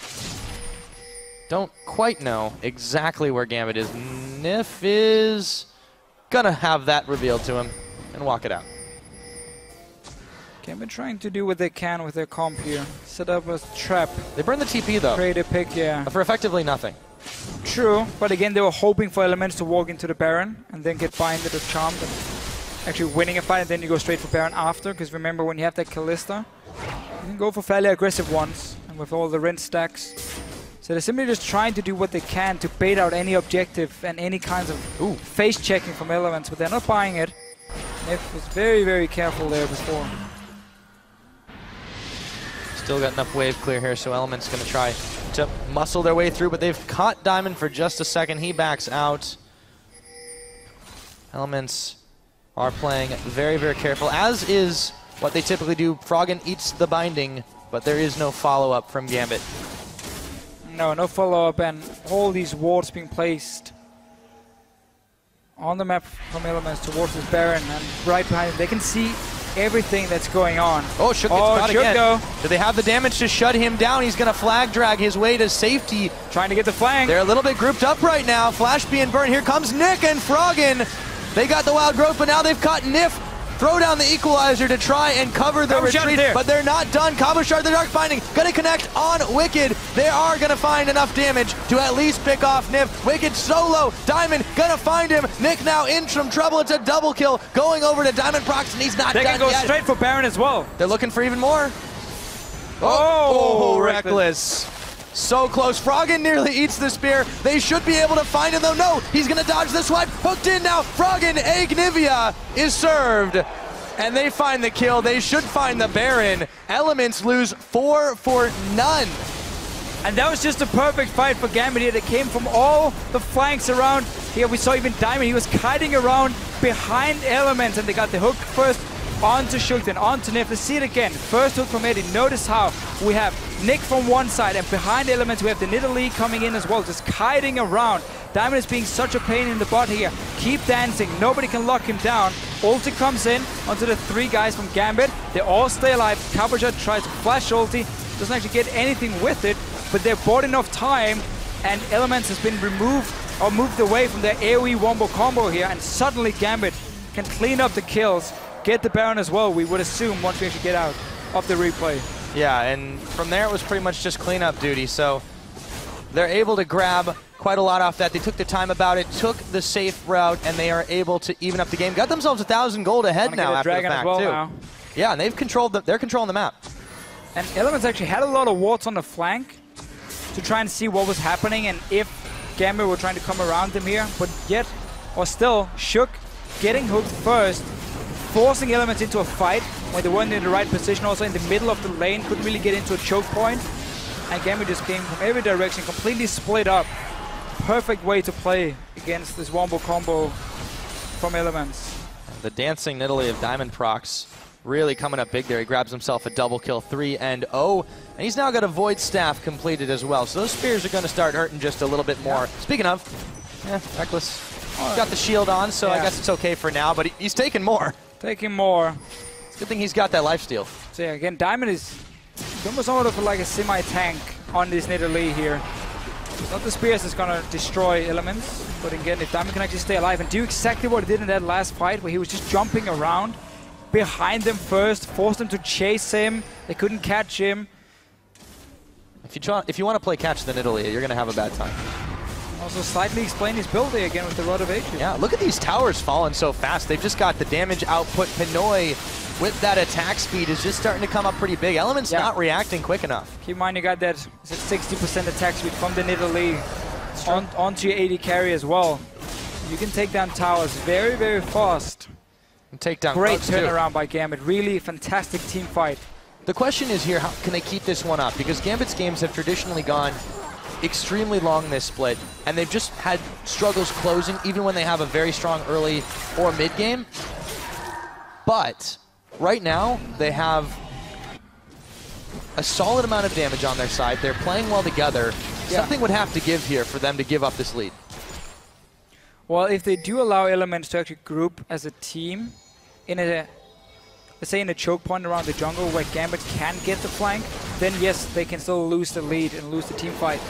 don't quite know exactly where Gambit is. Nyph is gonna have that revealed to him and walk it out. Gambit trying to do what they can with their comp here. Set up a trap. They burn the TP though. Create a pick, yeah. For effectively nothing. True, but again they were hoping for elements to walk into the Baron and then get binded or charmed and actually winning a fight, and then you go straight for Baron after, because remember when you have that Kalista, you can go for fairly aggressive ones and with all the Ren stacks. So they're simply just trying to do what they can to bait out any objective and any kinds of face checking from elements, but they're not buying it. Nyph was very, very careful there before. Still got enough wave clear here, so Element's going to try to muscle their way through, but they've caught Diamond for just a second. He backs out. Elements are playing very, very careful, as is what they typically do. Froggen eats the binding, but there is no follow-up from Gambit. No follow-up, and all these wards being placed on the map from Elements towards this Baron, and right behind them, they can see everything that's going on. Oh, Shook gets caught again. Do they have the damage to shut him down? He's going to flag drag his way to safety. Trying to get the flank. They're a little bit grouped up right now. Flash being burned. Here comes Nick and Froggen. They got the wild growth, but now they've caught Nyph. Throw down the equalizer to try and cover the retreat, but they're not done. Cabochard, the Dark Binding, gonna connect on Wicked. They are gonna find enough damage to at least pick off Nyph. Wicked solo, Diamond gonna find him. Nick now in some trouble. It's a double kill going over to Diamondprox, and he's not done yet. They can go straight for Baron as well. They're looking for even more. Oh, Rekkles. So close. Froggen nearly eats the spear. They should be able to find him, though. No, he's going to dodge the swipe. Hooked in now. Froggen, ANivia is served. And they find the kill. They should find the Baron. Elements lose 4 for none. And that was just a perfect fight for Gambit here. That came from all the flanks around. Here we saw even Diamond. He was kiting around behind Elements, and they got the hook first onto Shook, then onto Nyph. Let's see it again. First hook from Eddie. Notice how we have Nick from one side, and behind Elements we have the Nidalee coming in as well, just kiting around. Diamond is being such a pain in the butt here. Keep dancing. Nobody can lock him down. Ulti comes in onto the 3 guys from Gambit. They all stay alive. Cabochard tries to flash ulti. Doesn't actually get anything with it, but they've bought enough time, and Elements has been removed or moved away from their AoE wombo combo here, and suddenly Gambit can clean up the kills. Get the Baron as well, we would assume, once we actually get out of the replay. Yeah, and from there it was pretty much just cleanup duty, so they're able to grab quite a lot off that. They took the time about it, took the safe route, and they are able to even up the game. Got themselves 1,000 gold ahead now after the fact, too. Now. Yeah, and they're controlling the map. And Elements actually had a lot of wards on the flank to try and see what was happening and if Gambit were trying to come around them here, but yet, or still, Shook getting hooked first. forcing Elements into a fight when they weren't in the right position. Also in the middle of the lane, couldn't really get into a choke point. And Gambit just came from every direction, completely split up. Perfect way to play against this wombo combo from Elements. The dancing Nidalee of Diamondprox really coming up big there. He grabs himself a double kill, 3-0. And he's now got a Void Staff completed as well. So those spears are going to start hurting just a little bit more. Yeah. Speaking of, Rekkles got the shield on, so I guess it's okay for now. But he's taking more. Taking more. It's a good thing he's got that lifesteal. So yeah, again, Diamond is almost sort of like a semi-tank on this Nidalee here. It's not the spears that's going to destroy Elements, but again, if Diamond can actually stay alive and do exactly what he did in that last fight, where he was just jumping around behind them first, forced them to chase him, they couldn't catch him. If you want to play catch the Nidalee, you're going to have a bad time. Also slightly explain his build there again with the Rod of Ages. Yeah, look at these towers falling so fast. They've just got the damage output. Pinoy with that attack speed is just starting to come up pretty big. Elements not reacting quick enough. Keep in mind you got that 60% attack speed from the Nidalee onto your AD carry as well. You can take down towers very, very fast. And take down great turnaround by Gambit. Really fantastic team fight. The question is here, how can they keep this one up? Because Gambit's games have traditionally gone extremely long this split, and they've just had struggles closing even when they have a very strong early or mid game. But right now, they have a solid amount of damage on their side. They're playing well together. Yeah. Something would have to give here for them to give up this lead. Well, if they do allow Elements to actually group as a team in a, let's say in a choke point around the jungle where Gambit can get the flank, then yes, they can still lose the lead and lose the team fight.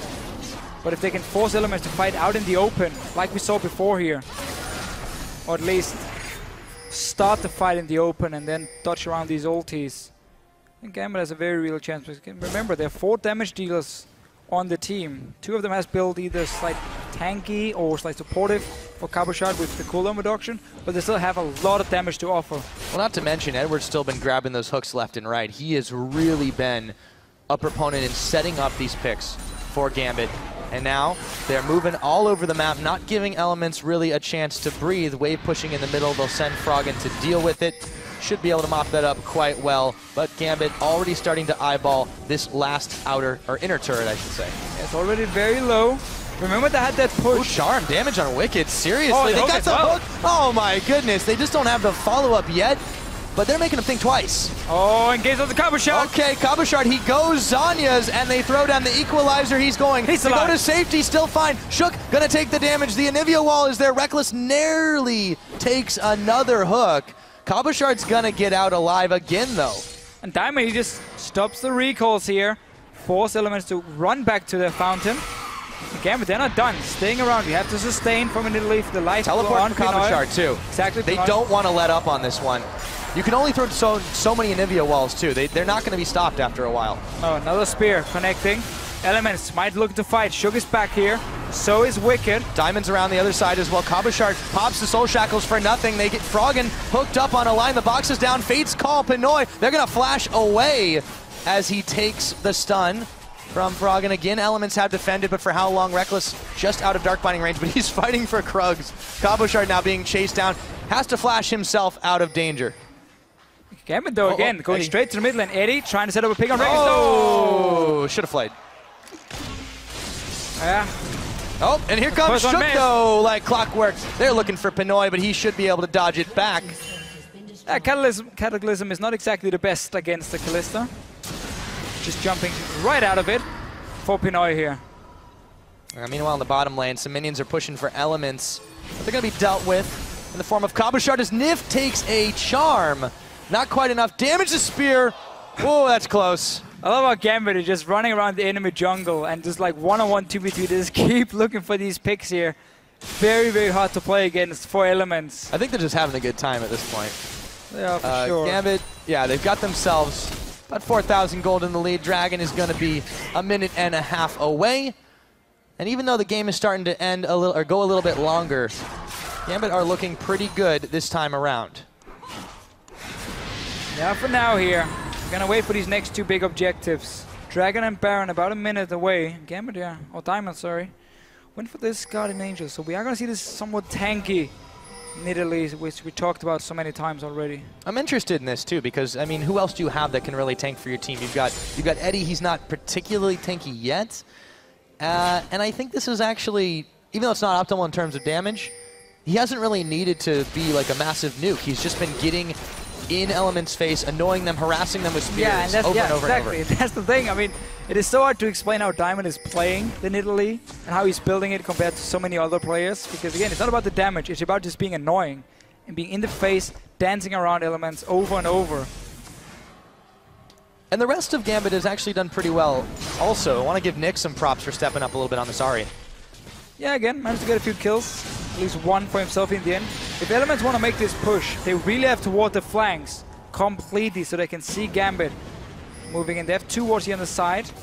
But if they can force Elements to fight out in the open, like we saw before here, or at least start the fight in the open and then dodge around these ultis, then Gambit has a very real chance. Because remember, there are 4 damage dealers on the team. 2 of them has built either slight tanky or slight supportive for Cabochard with the cooldown reduction, but they still have a lot of damage to offer. Well, not to mention, Edward's still been grabbing those hooks left and right. He has really been a proponent in setting up these picks for Gambit. And now they're moving all over the map, not giving Elements really a chance to breathe. Wave pushing in the middle, they'll send Froggen to deal with it. Should be able to mop that up quite well, but Gambit already starting to eyeball this last outer, or inner turret, I should say. It's already very low. Remember they had that push. Oh, charm damage on Wickd, seriously, they got the hook. Oh my goodness, they just don't have the follow-up yet, but they're making him think twice. Oh, engage on the Cabochard. Okay, Cabochard, he goes Zanya's, and they throw down the equalizer. He's going to go to safety, still fine. Shook gonna take the damage. The ANivia wall is there. Rekkles nearly takes another hook. Cabochard's gonna get out alive again, though. And Diamond, he just stops the recalls here. Force Elements to run back to the fountain. Again, but they're not done. Staying around, you have to sustain from a Nidalee for the life. Teleport on Cabochard, too. Exactly. They don't want to let up on this one. You can only throw so many ANivia walls, too. They're not going to be stopped after a while. Oh, another spear connecting. Elements might look to fight. Shook is back here. So is Wickd. Diamond's around the other side as well. Cabochard pops the Soul Shackles for nothing. They get Froggen hooked up on a line. The box is down. Fate's call Pinoy. They're going to flash away as he takes the stun from Froggen. Again, Elements have defended, but for how long? Rekkles just out of Dark Binding range, but he's fighting for Krugs. Cabochard now being chased down. Has to flash himself out of danger. Gambit, though, again, going straight to the middle, and Eddie trying to set up a pick on Rekkles. Oh, should have flayed. Yeah. Oh, and here comes Shook, though, like clockwork. They're looking for Pinoy, but he should be able to dodge it back. Cataclysm is not exactly the best against the Kalista. Just jumping right out of it for Pinoy here. Meanwhile, in the bottom lane, some minions are pushing for Elements. But they're going to be dealt with in the form of Cabochard as Nyph takes a charm. Not quite enough damage to spear. Whoa, that's close. I love how Gambit is just running around the enemy jungle and just like one-on-one 2v2. They just keep looking for these picks here. Very, very hard to play against 4 Elements. I think they're just having a good time at this point. Yeah, for sure. Gambit, yeah, they've got themselves about 4,000 gold in the lead. Dragon is going to be a minute and a half away. And even though the game is starting to end a little, or go a little bit longer, Gambit are looking pretty good this time around. Yeah, for now here. We're gonna wait for these next 2 big objectives. Dragon and Baron about a minute away. Gambit, yeah, or Diamond, sorry. Went for this Guardian Angel, so we are gonna see this somewhat tanky Nidalee, which we talked about so many times already. I'm interested in this too because I mean, who else do you have that can really tank for your team? You've got Eddie. He's not particularly tanky yet, and I think this is actually, even though it's not optimal in terms of damage, he hasn't really needed to be like a massive nuke. He's just been getting in Element's face, annoying them, harassing them with spears over and over and over. That's the thing. I mean, it is so hard to explain how Diamond is playing the Nidalee and how he's building it compared to so many other players. Because again, it's not about the damage, it's about just being annoying and being in the face, dancing around elements over and over. And the rest of Gambit has actually done pretty well. Also, I want to give Nick some props for stepping up a little bit on this Ahri. Yeah, again, managed to get a few kills. At least one for himself in the end. If Elements want to make this push, they really have to ward the flanks completely so they can see Gambit moving in. They have two wards here on the side. So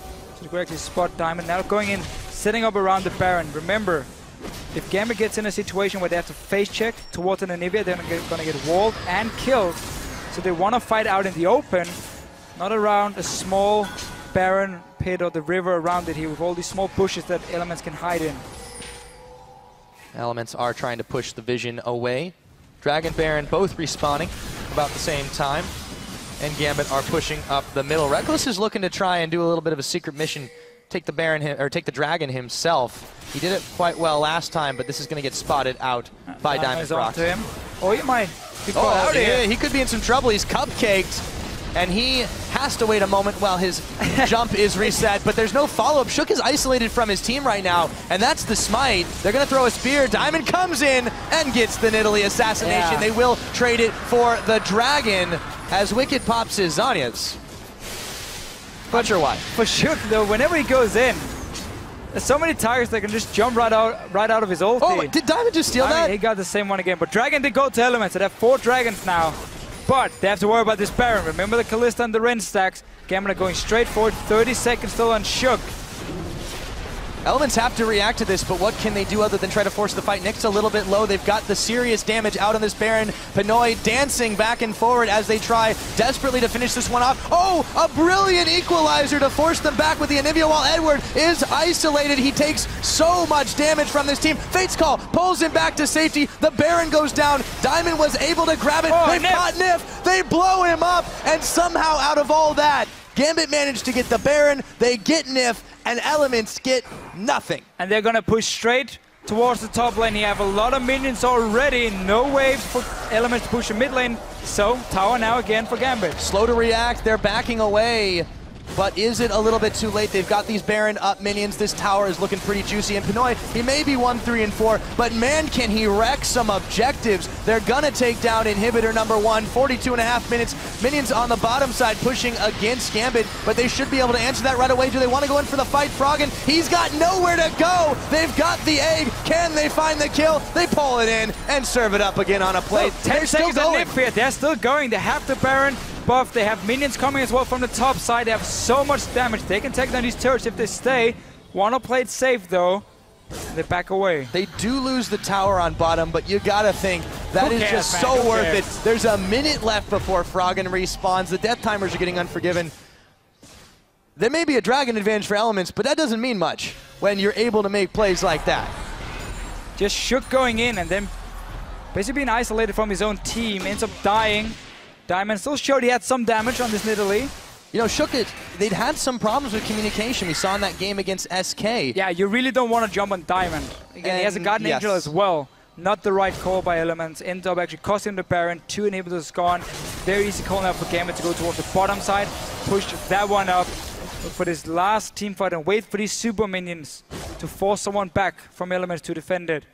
they could actually spot Diamond. Now going in, setting up around the Baron. Remember, if Gambit gets in a situation where they have to face check towards an ANivia, they're going to get walled and killed. So they want to fight out in the open, not around a small Baron pit or the river around it here with all these small bushes that Elements can hide in. Elements are trying to push the vision away. Dragon Baron both respawning about the same time. And Gambit are pushing up the middle. Rekkles is looking to try and do a little bit of a secret mission, take the Baron or take the Dragon himself. He did it quite well last time, but this is going to get spotted out by Diamondprox. Oh, he might be caught out here. He could be in some trouble. He's cupcaked. And he has to wait a moment while his jump is reset, but there's no follow-up. Shook is isolated from his team right now, and that's the smite. They're going to throw a spear. Diamond comes in and gets the Nidalee assassination. Yeah. They will trade it for the Dragon as Wickd pops his Zhonya's. Not sure why. For Shook, though, whenever he goes in, there's so many targets that can just jump right out of his ulti. Oh, did Diamond just steal that? He got the same one again, but Dragon did go to Elements. They have 4 Dragons now. But they have to worry about this Baron. Remember the Kalista and the Ren stacks. Gambit going straight forward. 30 seconds still on Shook. Elements have to react to this, but what can they do other than try to force the fight? Nick's a little bit low. They've got the serious damage out on this Baron. Pinoy dancing back and forward as they try desperately to finish this one off. Oh, a brilliant equalizer to force them back with the ANivia while Edward is isolated. He takes so much damage from this team. Fate's Call pulls him back to safety. The Baron goes down. Diamond was able to grab it. They've caught Nyph. They blow him up, and somehow out of all that, Gambit managed to get the Baron. They get Nyph, and Elements get nothing. And they're going to push straight towards the top lane. You have a lot of minions already. No waves for Elements to push the mid lane. So, tower now again for Gambit. Slow to react. They're backing away. But is it a little bit too late? They've got these Baron up minions. This tower is looking pretty juicy. And Pinoy, he may be 1, 3, and 4, but man, can he wreck some objectives. They're gonna take down inhibitor number 1. 42.5 minutes. Minions on the bottom side pushing against Gambit, but they should be able to answer that right away. Do they want to go in for the fight? Froggen, he's got nowhere to go. They've got the egg. Can they find the kill? They pull it in and serve it up again on a plate. So 10 seconds on Nyph here. They're still going. They have the Baron buff. They have minions coming as well from the top side. They have so much damage. They can take down these turrets if they stay. Want to play it safe though. And they back away. They do lose the tower on bottom, but you gotta think that is just so worth it. There's a minute left before Froggen respawns. The death timers are getting unforgiven. There may be a Dragon advantage for Elements, but that doesn't mean much when you're able to make plays like that. Just Shook going in and then basically being isolated from his own team. Ends up dying. Diamond still showed he had some damage on this Nidalee. You know, Shook, they'd had some problems with communication. We saw in that game against SK. Yeah, you really don't want to jump on Diamond. Again, he has a Guardian Angel as well. Not the right call by Elements. End up actually cost him the Baron. 2 inhibitors gone. Very easy call now for Gambit to go towards the bottom side. Push that one up. Look for this last team fight and wait for these super minions to force someone back from Elements to defend it.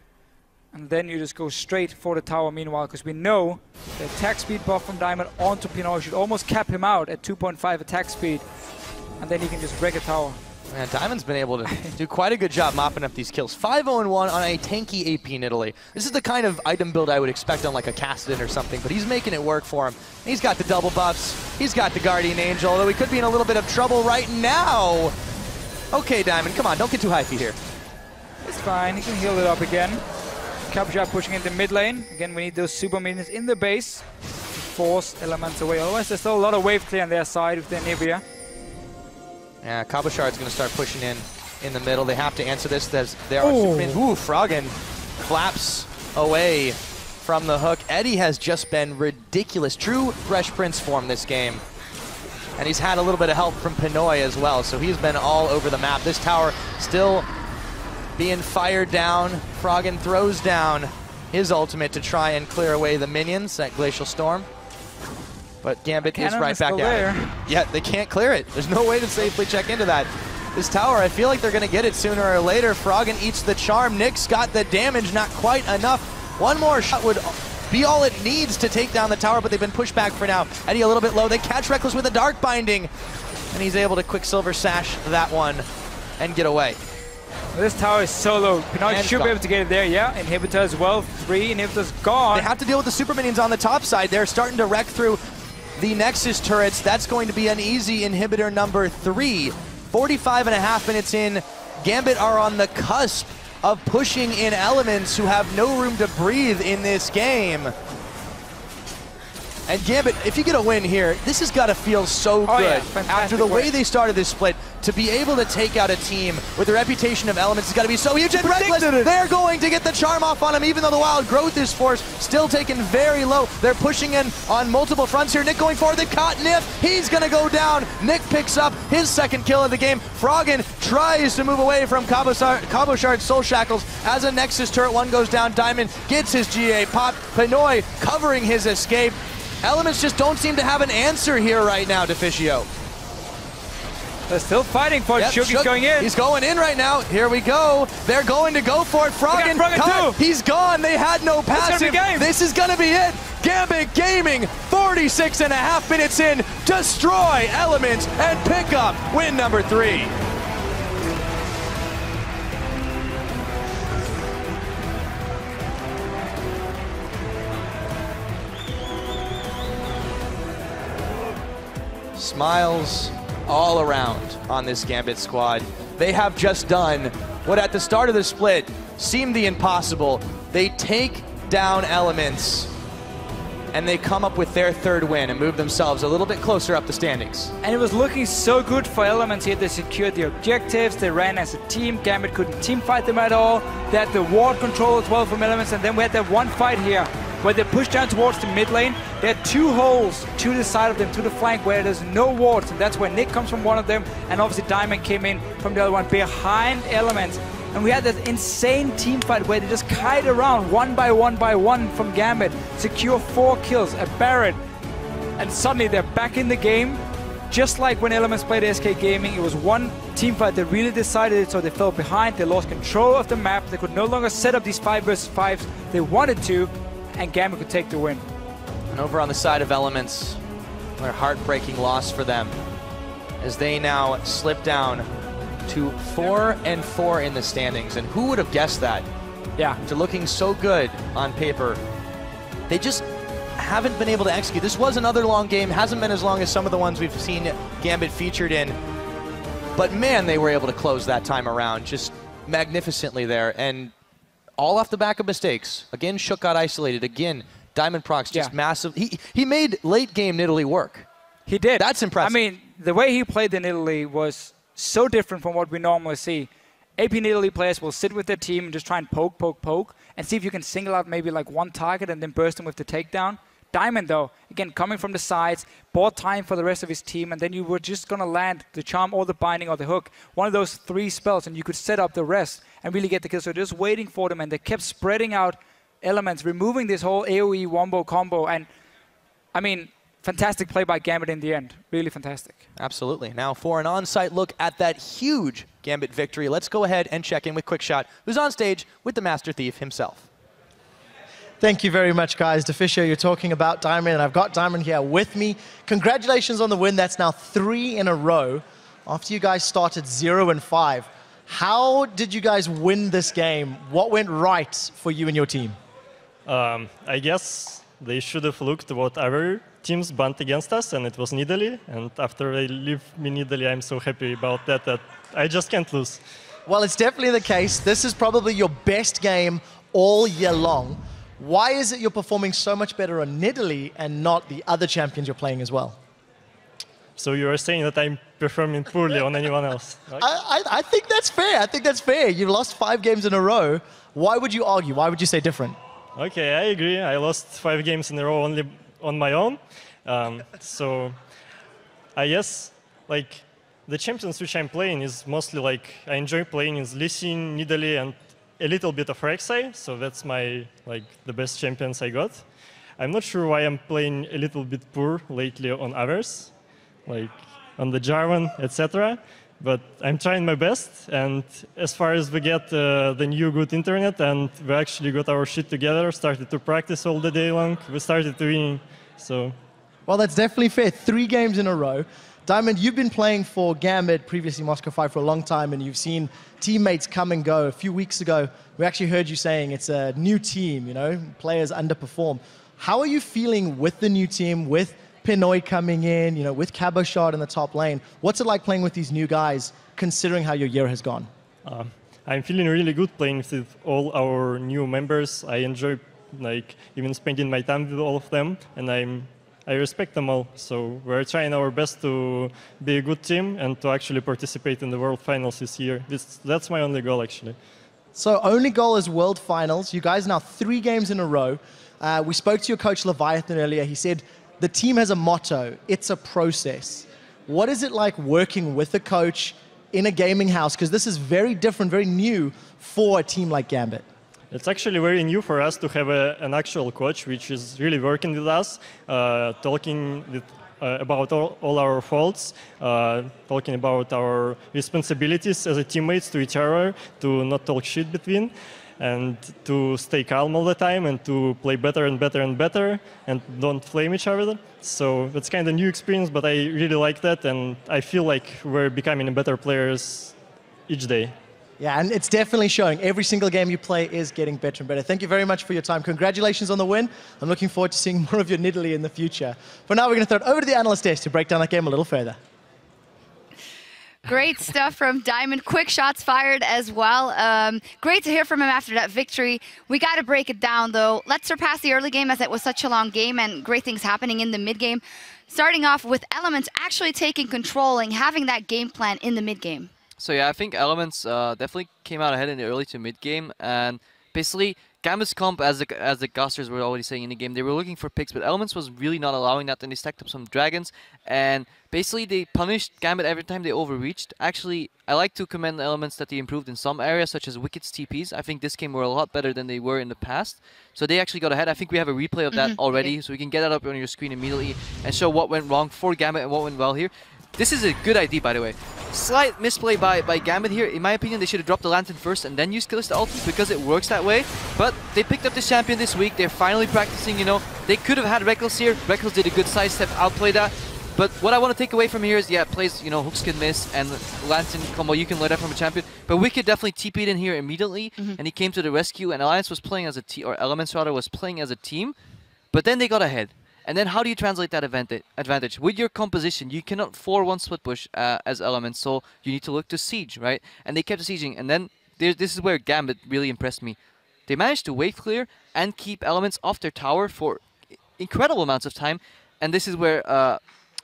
And then you just go straight for the tower meanwhile, because we know the attack speed buff from Diamond onto Pinoy should almost cap him out at 2.5 attack speed. And then he can just wreck a tower. Man, Diamond's been able to do quite a good job mopping up these kills. 5-0-1 on a tanky AP Nidalee. This is the kind of item build I would expect on like a Kassadin or something, but he's making it work for him. He's got the double buffs. He's got the Guardian Angel, although he could be in a little bit of trouble right now. Okay, Diamond, come on, don't get too hypey here. It's fine, he can heal it up again. Cabochard pushing into mid lane. Again, we need those super minions in the base to force Elements away. Otherwise, there's still a lot of wave clear on their side with the ANivia. Yeah, Cabochard's going to start pushing in the middle. They have to answer this. There are super minions. Ooh, Froggen flaps away from the hook. Eddie has just been ridiculous. True Thresh Prince form this game. And he's had a little bit of help from Pinoy as well, so he's been all over the map. This tower still being fired down. Froggen throws down his ultimate to try and clear away the minions, that Glacial Storm. But Gambit is right back at it. Yeah, they can't clear it. There's no way to safely check into that. This tower, I feel like they're going to get it sooner or later. Froggen eats the charm. Nyph's got the damage, not quite enough. One more shot would be all it needs to take down the tower, but they've been pushed back for now. Eddie a little bit low. They catch Rekkles with a Dark Binding, and he's able to Quicksilver Sash that one and get away. This tower is so low. Pinoy should be able to get it there. Yeah, inhibitor as well. 3 inhibitors gone. They have to deal with the super minions on the top side. They're starting to wreck through the Nexus turrets. That's going to be an easy inhibitor number 3. 45.5 minutes in. Gambit are on the cusp of pushing in Elements who have no room to breathe in this game. And Gambit, if you get a win here, this has got to feel so good. Yeah, after the way they started this split, to be able to take out a team with the reputation of Elements has got to be so huge. And Rekkles, they're going to get the charm off on him, even though the wild growth is forced, still taken very low. They're pushing in on multiple fronts here. Nyph going forward, they caught Nyph. He's going to go down. Nyph picks up his second kill of the game. Froggen tries to move away from Cabochard's Soul Shackles as a Nexus turret. One goes down. Diamond gets his GA pop. Pinoy covering his escape. Elements just don't seem to have an answer here right now, Deficio. They're still fighting for it. Yep, Shook is going in. He's going in right now. Here we go. They're going to go for it. Froggen caught. He's gone. They had no passive. This is going to be it. Gambit Gaming, 46.5 minutes in, destroy Elements and pick up win number 3. Smiles all around on this Gambit squad. They have just done what at the start of the split seemed the impossible. They take down Elements and they come up with their 3rd win and move themselves a little bit closer up the standings. And it was looking so good for Elements here. They secured the objectives, they ran as a team. Gambit couldn't team fight them at all. They had the ward control as well from Elements, and then we had that one fight here where they pushed down towards the mid lane. There are 2 holes to the side of them, to the flank, where there's no wards, and that's where Nyph comes from one of them, and obviously Diamond came in from the other one behind Elements. And we had this insane team fight where they just kite around one by one from Gambit, secure 4 kills, a Baron, and suddenly they're back in the game. Just like when Elements played SK Gaming, it was one team fight that really decided it, so they fell behind, they lost control of the map, they could no longer set up these 5 versus 5s they wanted to, and Gambit could take the win. And over on the side of Elements, a heartbreaking loss for them as they now slip down to 4-4 in the standings. And who would have guessed that? Yeah. To looking so good on paper. They just haven't been able to execute. This was another long game, hasn't been as long as some of the ones we've seen Gambit featured in. But man, they were able to close that time around just magnificently there. And all off the back of mistakes. Again, Shook got isolated. Again, Diamondprox just massive. He made late game Nidalee work. He did. That's impressive. I mean, the way he played the Nidalee was so different from what we normally see. AP Nidalee players will sit with their team and just try and poke, and see if you can single out maybe like one target and then burst them with the takedown. Diamond, though, again, coming from the sides, bought time for the rest of his team, and then you were just going to land the charm or the binding or the hook, one of those 3 spells, and you could set up the rest and really get the kill. So just waiting for them, and they kept spreading out Elements, removing this whole AoE wombo combo, and I mean, fantastic play by Gambit in the end. Really fantastic. Absolutely. Now for an on-site look at that huge Gambit victory, let's go ahead and check in with QuickShot, who's on stage with the Master Thief himself. Thank you very much, guys. Deficio, you're talking about Diamond, and I've got Diamond here with me. Congratulations on the win. That's now 3 in a row after you guys started 0-5. How did you guys win this game? What went right for you and your team? I guess they should have looked what other teams banned against us, and it was Nidalee. And after they leave me Nidalee, I'm so happy about that that I just can't lose. Well, it's definitely the case. This is probably your best game all year long. Why is it you're performing so much better on Nidalee and not the other champions you're playing as well? So you are saying that I'm performing poorly on anyone else? Right? I think that's fair. I think that's fair. You've lost 5 games in a row. Why would you argue? Why would you say different? Okay, I agree. I lost 5 games in a row only on my own. So I guess like the champions which I'm playing is mostly like I enjoy playing is Lee Sin, Nidalee, and a little bit of Rek'Sai. So that's my like the best champions I got. I'm not sure why I'm playing a little bit poor lately on others, like on the Jarvan, etc. But I'm trying my best, and as far as we get the new good internet and we actually got our shit together, started to practice all the day long, we started to win, so. Well, that's definitely fair. 3 games in a row. Diamond, you've been playing for Gambit, previously Moscow 5, for a long time, and you've seen teammates come and go. A few weeks ago, we actually heard you saying it's a new team, you know, players underperform. How are you feeling with the new team, with Pinoy coming in, you know, with Cabochard in the top lane? What's it like playing with these new guys, considering how your year has gone? I'm feeling really good playing with all our new members. I enjoy like even spending my time with all of them, and I respect them all. So we're trying our best to be a good team and to actually participate in the World Finals this year. That's my only goal, actually. So only goal is World Finals. You guys now 3 games in a row. We spoke to your coach Leviathan earlier. He said the team has a motto. It's a process. What is it like working with a coach in a gaming house? Because this is very different, very new for a team like Gambit. It's actually very new for us to have an actual coach, which is really working with us, talking about all our faults, talking about our responsibilities as a teammates to each other, to not talk shit between, and to stay calm all the time and to play better and better and better and don't flame each other. So it's kind of a new experience, but I really like that, and I feel like we're becoming better players each day. Yeah, and it's definitely showing. Every single game you play is getting better and better. Thank you very much for your time. Congratulations on the win. I'm looking forward to seeing more of your Nidalee in the future. For now, we're going to throw it over to the analyst desk to break down that game a little further. Great stuff from Diamond. Quick shots fired as well. Great to hear from him after that victory. We got to break it down, though. Let's surpass the early game as it was such a long game and great things happening in the mid game. Starting off with Elements actually taking control and having that game plan in the mid game. So yeah, I think Elements definitely came out ahead in the early to mid game, and basically Gambit's comp, as the casters were already saying in the game, they were looking for picks, but Elements was really not allowing that, and they stacked up some dragons, and basically they punished Gambit every time they overreached. Actually, I like to commend the Elements that they improved in some areas, such as Wickid's TPs. I think this game were a lot better than they were in the past, so they actually got ahead. I think we have a replay of that already, so we can get that up on your screen immediately and show what went wrong for Gambit and what went well here. This is a good idea, by the way. Slight misplay by Gambit here. In my opinion, they should have dropped the Lantern first and then used Kalista ulti because it works that way. But they picked up this champion this week. They're finally practicing, you know. They could have had Rekkles here. Rekkles did a good sidestep, outplay that. But what I want to take away from here is, yeah, plays, you know, hooks can miss and Lantern combo, you can let that from a champion. But Wickd definitely TP'd in here immediately and he came to the rescue, and Alliance was playing as a team, or Elements rather was playing as a team. But then they got ahead. And then how do you translate that advantage? With your composition, you cannot 4-1 split push as Elements, so you need to look to siege, right? And they kept sieging, and then this is where Gambit really impressed me. They managed to wave clear and keep Elements off their tower for incredible amounts of time, and this is where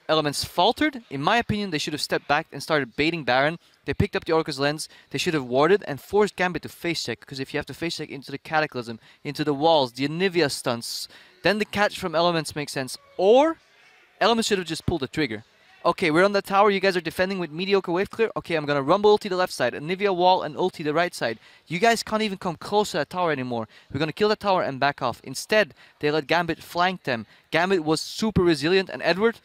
Elements faltered. In my opinion, they should have stepped back and started baiting Baron. They picked up the Orca's Lens, they should have warded and forced Gambit to face check, because if you have to face check into the Cataclysm, into the walls, the ANivia stunts, then the catch from Elements makes sense. Or Elements should have just pulled the trigger. Okay, we're on the tower, you guys are defending with mediocre wave clear. Okay, I'm gonna Rumble ulti the left side, ANivia wall and ulti the right side. You guys can't even come close to that tower anymore. We're gonna kill that tower and back off. Instead, they let Gambit flank them. Gambit was super resilient, and Edward,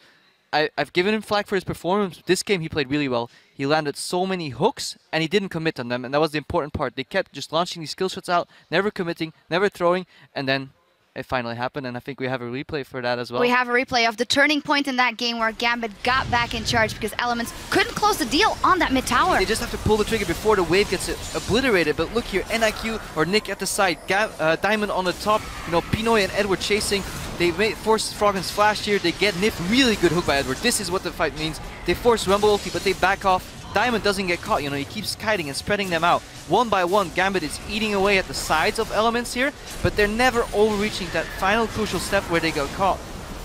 I've given him flack for his performance. This game he played really well. He landed so many hooks and he didn't commit on them, and that was the important part. They kept just launching these skill shots out, never committing, never throwing, and then it finally happened, and I think we have a replay for that as well. We have a replay of the turning point in that game where Gambit got back in charge because Elements couldn't close the deal on that mid tower. They just have to pull the trigger before the wave gets obliterated, but look here, NIQ or Nick at the side, Diamond on the top, you know, Pinoy and Edward chasing. They force Froggen's flash here, they get Nyph, really good hook by Edward. This is what the fight means. They force Rumble ulti, but they back off. Diamond doesn't get caught, you know, he keeps kiting and spreading them out. One by one, Gambit is eating away at the sides of Elements here, but they're never overreaching that final crucial step where they got caught.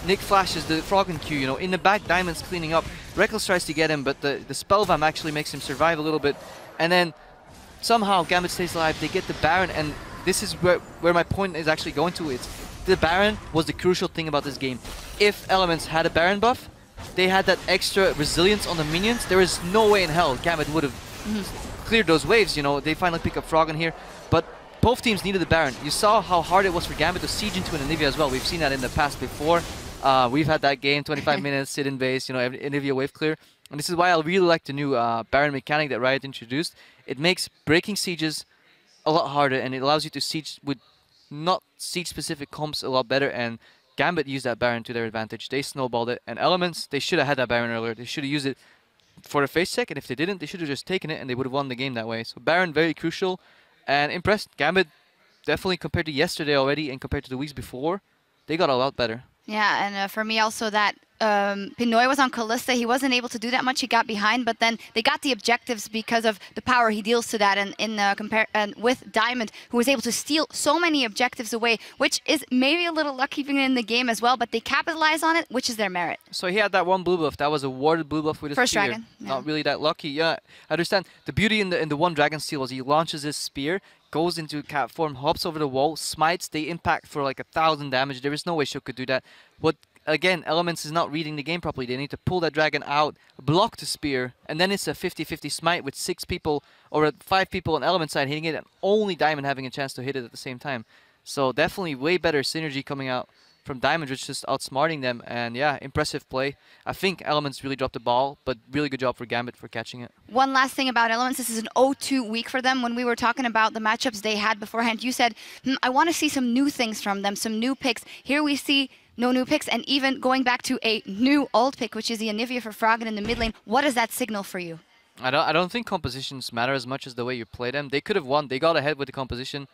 Nick flashes the Froggen Q, you know, in the back, Diamond's cleaning up. Rekkles tries to get him, but the Spellvam actually makes him survive a little bit. And then somehow Gambit stays alive, they get the Baron, and this is where my point is actually going to. It's the Baron was the crucial thing about this game. If Elements had a Baron buff, they had that extra resilience on the minions. There is no way in hell Gambit would have cleared those waves. You know, they finally pick up Froggen here, but both teams needed the Baron. You saw how hard it was for Gambit to siege into an ANivia as well. We've seen that in the past before. We've had that game, 25 minutes, sit in base, you know, ANivia wave clear. And this is why I really like the new Baron mechanic that Riot introduced. It makes breaking sieges a lot harder, and it allows you to siege with not siege-specific comps a lot better. And Gambit used that Baron to their advantage. They snowballed it. And Elements, they should have had that Baron earlier. They should have used it for the face check, and if they didn't, they should have just taken it, and they would have won the game that way. So Baron, very crucial. And impressed. Gambit, definitely compared to yesterday already and compared to the weeks before, they got a lot better. Yeah, and for me also that Pinoy was on Kalista. He wasn't able to do that much. He got behind, but then they got the objectives because of the power he deals to that. And with Diamond, who was able to steal so many objectives away, which is maybe a little luck keeping it in the game as well, but they capitalize on it, which is their merit. So he had that one blue buff. That was a warded blue buff with his First spear. dragon. Yeah. Not really that lucky. Yeah, I understand. The beauty in the one dragon steal was he launches his spear, goes into cat form, hops over the wall, smites, they impact for like 1,000 damage. There is no way Shook could do that. What again, Elements is not reading the game properly. They need to pull that dragon out, block the spear, and then it's a 50-50 smite with 6 people or 5 people on Element side hitting it, and only Diamond having a chance to hit it at the same time. So definitely way better synergy coming out from Diamond, which is just outsmarting them. And yeah, impressive play. I think Elements really dropped the ball, but really good job for Gambit for catching it. One last thing about Elements, this is an 0-2 week for them. When we were talking about the matchups they had beforehand, you said, I want to see some new things from them, some new picks. Here we see no new picks, and even going back to a new old pick, which is the ANivia for Froggen in the mid lane. What does that signal for you? I don't think compositions matter as much as the way you play them. They could have won. They got ahead with the composition,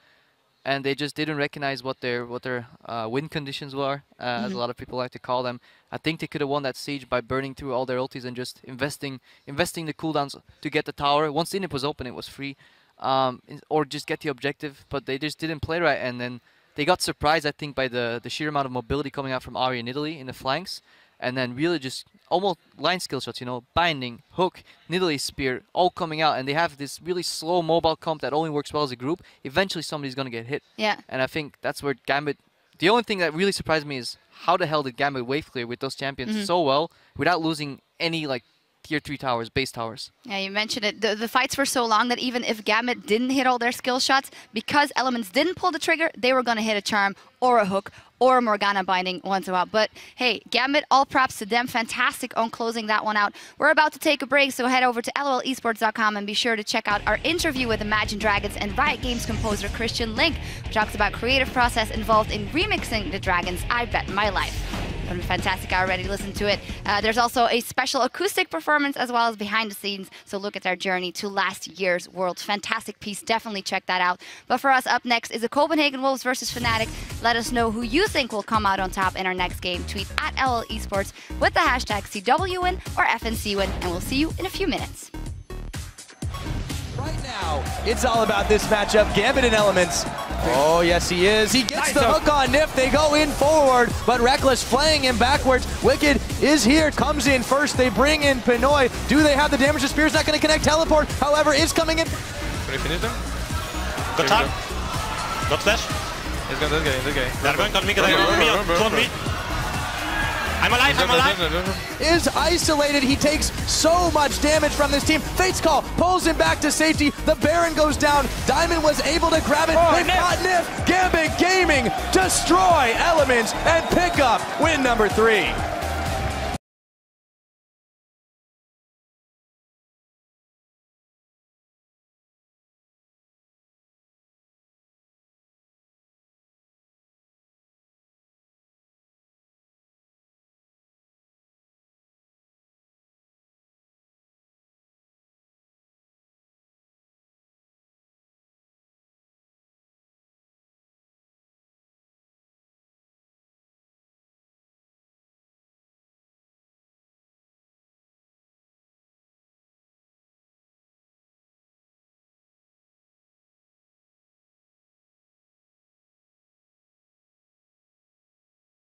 and they just didn't recognize what their win conditions were, as a lot of people like to call them. I think they could have won that siege by burning through all their ultis and just investing the cooldowns to get the tower. Once the inhib was open, it was free, or just get the objective. But they just didn't play right, and then they got surprised, I think, by the sheer amount of mobility coming out from Ahri and Nidalee in the flanks, and then really just almost line skill shots, you know, binding, hook, Nidalee spear, all coming out, and they have this really slow mobile comp that only works well as a group. Eventually somebody's going to get hit. Yeah. And I think that's where Gambit, the only thing that really surprised me is how the hell did Gambit wave clear with those champions so well without losing any like tier 3 towers, base towers. Yeah, you mentioned it. The fights were so long that even if Gambit didn't hit all their skill shots, because Elements didn't pull the trigger, they were going to hit a charm or a hook or a Morgana binding once in a while. But hey, Gambit, all props to them. Fantastic on closing that one out. We're about to take a break, so head over to lolesports.com and be sure to check out our interview with Imagine Dragons and Riot Games composer Christian Link, who talks about creative process involved in remixing the Dragons I Bet My Life. It'll be fantastic already. Listen to it. There's also a special acoustic performance as well as behind the scenes. So look at our journey to last year's Worlds. Fantastic piece. Definitely check that out. But for us, up next is the Copenhagen Wolves versus Fnatic. Let us know who you think will come out on top in our next game. Tweet at LLEsports with the hashtag CWWin or FNCWin, and we'll see you in a few minutes. Right now, it's all about this matchup. Gambit and Elements. Oh, yes, he is. He gets the hook on Nyph. They go in forward, but Rekkles flaying him backwards. Wickd is here, comes in first. They bring in Pinoy. Do they have the damage? The spear's not going to connect. Teleport, however, is coming in. Can we finish them? Got time. Got flash. He's got this guy. They're going on me. Clone me. I'm alive, I'm alive! Is isolated, he takes so much damage from this team. Fate's Call pulls him back to safety. The Baron goes down. Diamond was able to grab it. They've got Nyph. Gambit Gaming destroy Elements and pick up win number 3.